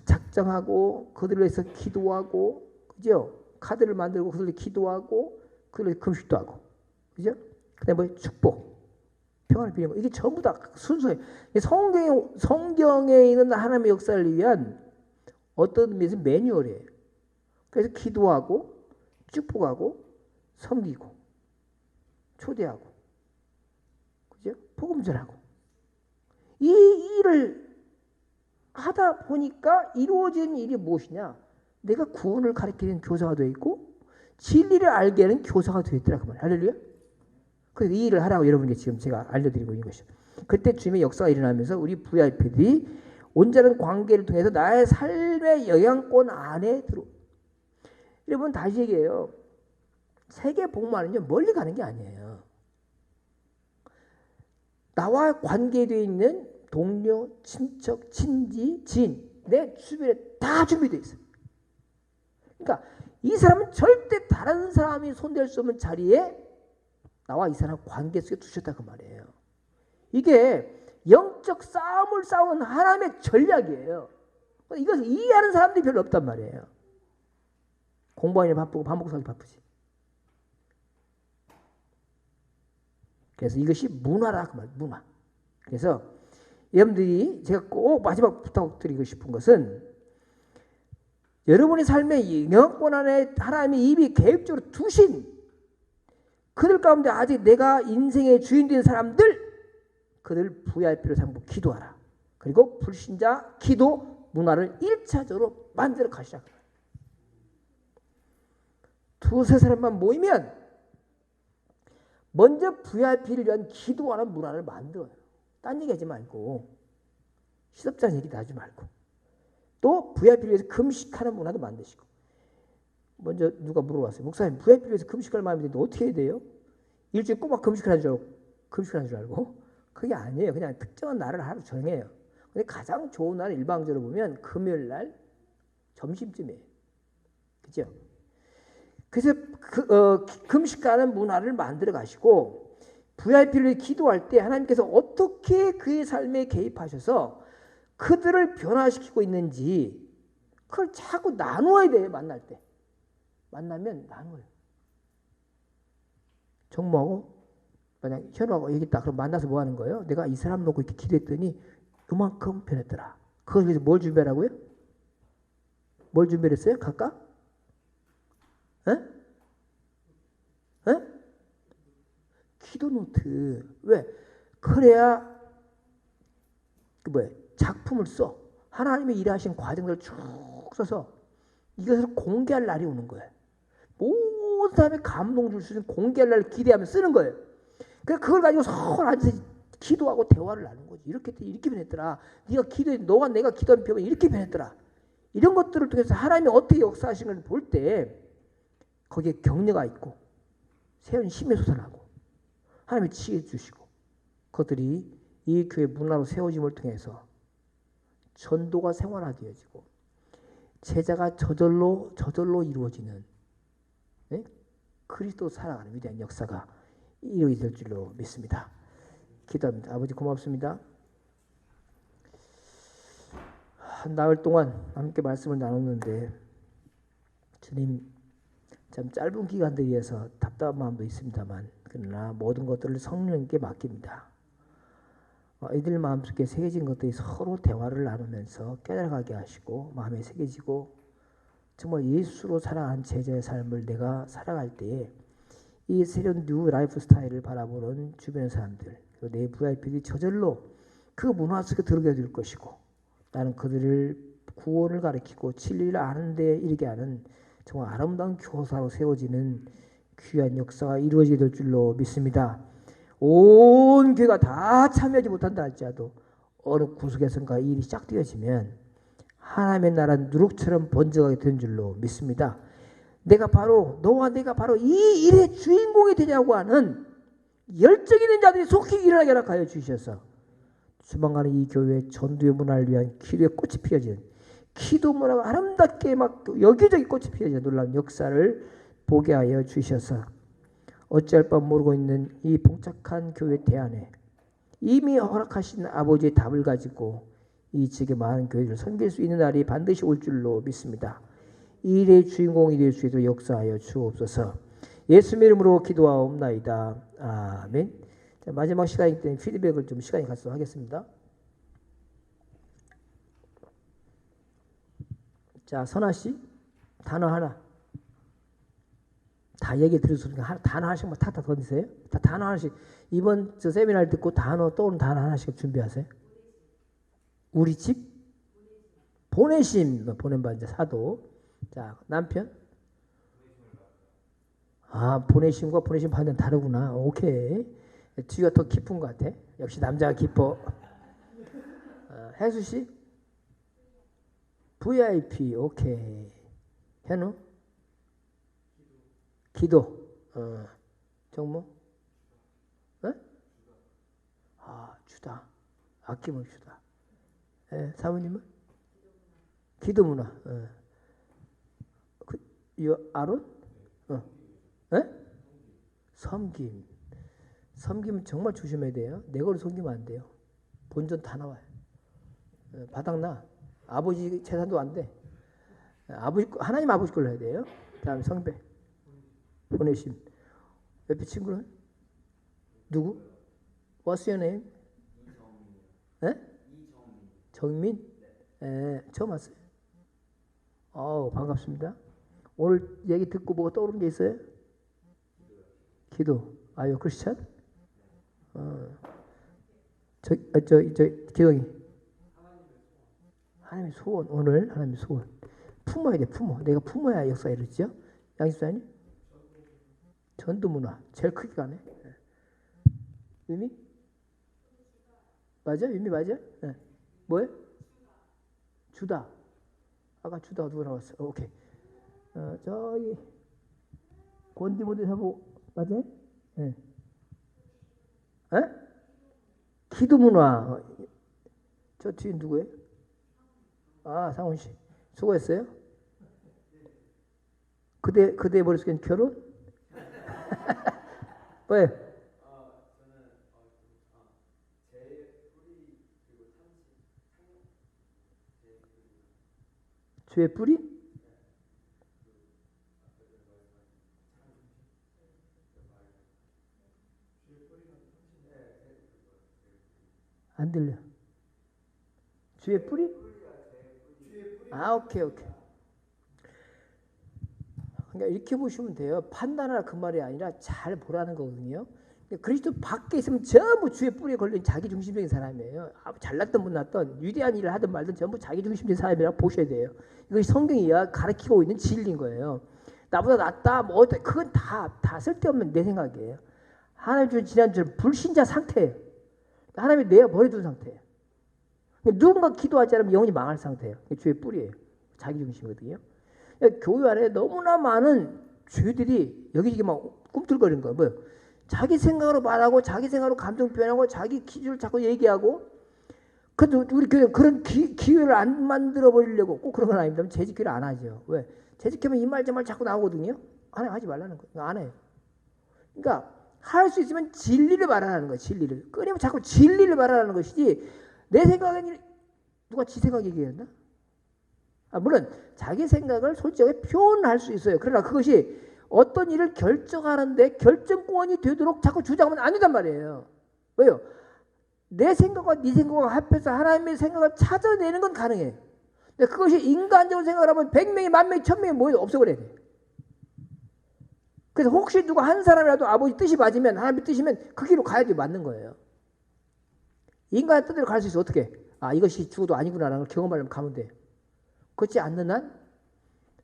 작정하고 그들을 위해서 기도하고, 그죠? 카드를 만들고 그들을 기도하고 그들을 위해서 금식도 하고, 그죠? 그다음에 축복, 평안을 비는 거. 이게 전부 다 순서예요. 성경에 있는 하나님의 역사를 위한 어떤 의미에서 매뉴얼이에요. 그래서 기도하고 축복하고 섬기고 초대하고, 그죠? 복음 전하고 이 일을 하다 보니까 이루어진 일이 무엇이냐? 내가 구원을 가르치는 교사가 되어 있고 진리를 알게 하는 교사가 되어 있더라 그 말이에요. 할렐루야. 그래서 이 일을 하라고 여러분께 지금 제가 알려드리고 있는 것이죠. 그때 주님의 역사가 일어나면서 우리 VIP들이 온전한 관계를 통해서 나의 삶의 영향권 안에 들어. 여러분 다시 얘기해요. 세계 복음화는요 멀리 가는 게 아니에요. 나와 관계되어 있는 동료, 친척, 친지, 지인, 내 주변에 다 준비되어 있어요. 그러니까 이 사람은 절대 다른 사람이 손댈 수 없는 자리에 나와 이 사람 관계 속에 두셨다 그 말이에요. 이게 영적 싸움을 싸우는 하나님의 전략이에요. 이것을 이해하는 사람들이 별로 없단 말이에요. 공부하느라 바쁘고 밥 먹고 살기 바쁘지. 그래서 이것이 문화라 그 말, 문화. 그래서 여러분들이 제가 꼭 마지막 부탁드리고 싶은 것은 여러분의 삶의 영향권 안에 하나님의 입이 계획적으로 두신 그들 가운데 아직 내가 인생의 주인 된 사람들, 그들 VIP로 삼고 기도하라. 그리고 불신자 기도 문화를 1차적으로 만들어 가시라. 두세 사람만 모이면 먼저 VIP를 위한 기도하는 문화를 만들어요. 딴 얘기하지 말고 시덥잖은 얘기도 하지 말고 또 VIP를 위해서 금식하는 문화도 만드시고. 먼저 누가 물어봤어요. 목사님 VIP를 위해서 금식할 마음이 드는데 어떻게 해야 돼요? 일주일 꼬박 금식하는 줄 알고 그게 아니에요. 그냥 특정한 날을 하루 정해요. 근데 가장 좋은 날은 일방적으로 보면 금요일 날 점심쯤이에요. 그죠? 그래서 금식하는 문화를 만들어 가시고 VIP를 기도할 때 하나님께서 어떻게 그의 삶에 개입하셔서 그들을 변화시키고 있는지 그걸 자꾸 나누어야 돼요. 만날 때. 만나면 나눠요. 정모하고 만약 현우하고 얘기했다. 그럼 만나서 뭐 하는 거예요? 내가 이 사람 놓고 이렇게 기도했더니 요만큼 변했더라. 그걸 위해서 뭘 준비하라고요? 뭘 준비했어요? 각각? 에? 에? 기도 노트. 왜? 그래야 작품을 써. 하나님의 일하신 과정들을 쭉 써서 이것을 공개할 날이 오는 거예요. 모든 사람의 감동 줄 수 있는 공개할 날을 기대하며 쓰는 거예요. 그래서 그걸 가지고 서로 앉아서 기도하고 대화를 나누는 거지. 이렇게 변했더라. 네가 기도해, 너가 내가 기도한 표면 이렇게 변했더라. 이런 것들을 통해서 하나님이 어떻게 역사하시는 걸 볼 때 거기에 격려가 있고 세운 힘이 솟아나고 하나님이 지혜 주시고 그것들이 이 교회 문화로 세워짐을 통해서 전도가 생활화되어지고 제자가 저절로 이루어지는 그리스도 살아가는 위대한 역사가 이루어질 될 줄로 믿습니다. 기도합니다. 아버지 고맙습니다. 한 나흘 동안 함께 말씀을 나눴는데 주님 참 짧은 기간들이어서 답답한 마음도 있습니다만 그러나 모든 것들을 성령님께 맡깁니다. 이들 마음속에 새겨진 것들이 서로 대화를 나누면서 깨달아가게 하시고 마음에 새겨지고 정말 예수로 살아간 제자의 삶을 내가 살아갈 때에 이 새로운 뉴 라이프 스타일을 바라보는 주변 사람들 그리고 내 VIP들이 저절로 그 문화 속에 들어가게 될 것이고 나는 그들을 구원을 가르치고 진리를 아는 데 이르게 하는 정말 아름다운 교사로 세워지는 귀한 역사가 이루어지게 될 줄로 믿습니다. 온 교회가 다 참여하지 못한다 할지라도 어느 구석에선가 일이 시작되어지면 하나님의 나라는 누룩처럼 번져가게 된 줄로 믿습니다. 내가 바로 너와 내가 바로 이 일의 주인공이 되냐고 하는 열정 있는 자들이 속히 일어나게 하여 주셔서 조만간에 이 교회의 전도의 문화를 위한 기도의 꽃이 피어지는 기도 문화가 아름답게 막 여기저기 꽃이 피어지는 놀라운 역사를 보게 하여 주셔서 어찌할 바 모르고 있는 이 봉착한 교회 대안에 이미 허락하신 아버지의 답을 가지고 이 지역의 많은 교회를 섬길 수 있는 날이 반드시 올 줄로 믿습니다. 이 일의 주인공이 될 수 있도록 역사하여 주옵소서. 예수 이름으로 기도하옵나이다. 아멘. 자, 마지막 시간이기 때문에 피드백을 좀 시간이 갖도록 하겠습니다. 자, 선아씨 단어 하나 다 얘기 들으셨으니까 단어 하나씩만 탁탁 던지세요. 다 단어 하나씩 이번 저 세미나를 듣고 단어 떠오른 단어 하나씩 준비하세요. 우리 집 보내심 보낸바 이제 사도. 자, 남편 보내심과 보내심 받는 다르구나. 오케이. 뒤가 더 깊은 것 같아. 역시 남자가 깊어. 혜수씨 VIP. 오케이. 현우 기도. 정모 주다. 아낌없이 주다. 사모님은 기도 문화. 아론? 섬김. 섬김은 정말 조심해야 돼요. 내 거를 섬기면 안 돼요. 본전 다 나와요. 바닥나. 아버지 재산도 안 돼. 하나님 아버지 걸로 해야 돼요. 다음에 성배. 보내심. 옆에 친구는? 누구? What's your name? 정민? 처음 왔어요. 반갑습니다. 오늘 얘기 듣고 뭐가 떠오른 게 있어요? 기도. 아유 크리스찬? 기동이. 하나님의 소원. 오늘 하나님의 소원. 품어야 돼. 품어. 내가 품어야 역사가 이루어지죠. 양집사님? 전도 문화. 제일 크게 가네. 의미? 맞아? 의미 맞아? 뭐예요? 주다. 아까 주다 누구 나왔어? 오케이. 저기 권디모드 사보 맞아요? 기도 문화. 저 뒤에 누구예요? 상훈 씨. 수고했어요? 그대 머릿속엔 결혼? 왜? 주의 뿌리? 안 들려. 주의 뿌리? 오케이. 그러니까 이렇게 보시면 돼요. 판단하라 그 말이 아니라 잘 보라는 거거든요. 그리스도 밖에 있으면 전부 주의 뿌리에 걸린 자기중심적인 사람이에요. 잘났든 못났든 위대한 일을 하든 말든 전부 자기중심적인 사람이라고 보셔야 돼요. 이것이 성경이 가르치고 있는 진리인 거예요. 나보다 낫다 뭐 그건 다 쓸데없는 내 생각이에요. 하나님 주신 지난주는 불신자 상태예요. 하나님이 내버려둔 상태예요. 누군가 기도하지 않으면 영혼이 망할 상태예요. 주의 뿌리예요. 자기중심이거든요. 교회 안에 너무나 많은 죄들이 여기저기 막 꿈틀거리는 거예요. 뭐요? 자기 생각으로 말하고 자기 생각으로 감정 표현하고 자기 기준을 자꾸 얘기하고. 그래도 우리 교회는 그런 기회를 안 만들어 버리려고 꼭 그런 건 아닙니다. 재직기를 안 하죠. 왜? 재직하면 이 말 저 말 자꾸 나오거든요. 하지 말라는 거예요. 안 해요. 그러니까 할 수 있으면 진리를 말하라는 거예요. 진리를. 끊이면 자꾸 진리를 말하라는 것이지 내 생각은 누가 지 생각 얘기했나? 물론 자기 생각을 솔직하게 표현할 수 있어요. 그러나 그것이 어떤 일을 결정하는데 결정권이 되도록 자꾸 주장하면 안 된단 말이에요. 왜요? 내 생각과 네 생각과 합해서 하나님의 생각을 찾아내는 건 가능해. 근데 그것이 인간적으로 생각을 하면 100명이 10,000명이 1000명이 모여도 없어버려야 돼. 그래서 혹시 누가 한 사람이라도 아버지 뜻이 맞으면, 하나님의 뜻이면 그 길로 가야지 맞는 거예요. 인간의 뜻대로 갈 수 있어. 어떻게? 이것이 죽어도 아니구나라는 걸 경험하려면 가면 돼. 그렇지 않는 한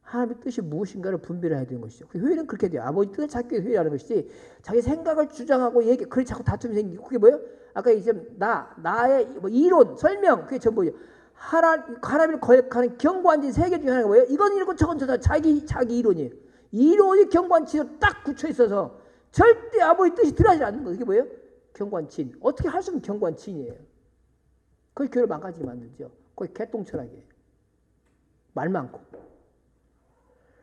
하나님의 뜻이 무엇인가를 분별해야 되는 것이죠. 회의는 그렇게 돼요. 아버지 뜻을 찾기 위해 회의하는 것이지, 자기 생각을 주장하고 그래 자꾸 다툼이 생기고, 그게 뭐예요? 아까 이제 나의 뭐 이론, 설명, 그게 전부예요. 하나님을 거역하는 경관진 세 개 중에 하나가 뭐예요? 이건 이렇고 저건 저건 자기 이론이에요. 이론이 경관치로 딱 굳혀 있어서 절대 아버지 뜻이 들어가지 않는 거예요. 그게 뭐예요? 경관친. 어떻게 할 수 없는 경관친이에요. 그게 교회를 망가지게 만들죠. 거의 개똥철학이에요. 말 많고.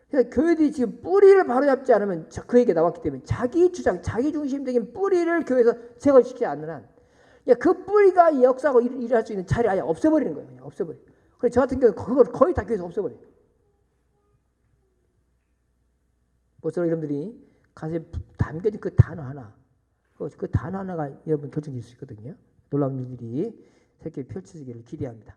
그래서 교회들이 지금 뿌리를 바로잡지 않으면 그 얘기가 나왔기 때문에 자기 주장, 자기 중심적인 뿌리를 교회에서 제거시키지 않는 한 그 뿌리가 역사하고 일할 수 있는 자리 아예 없애버리는 거예요. 그냥 없애버려요. 그래서 저 같은 경우는 그걸 거의 다 교회에서 없애버려요. 벌써 여러분들이 가슴에 담겨진 그 단어 하나, 그 단어 하나가 여러분 결정질 수 있거든요. 놀라운 일들이 새끼 펼쳐지기를 기대합니다.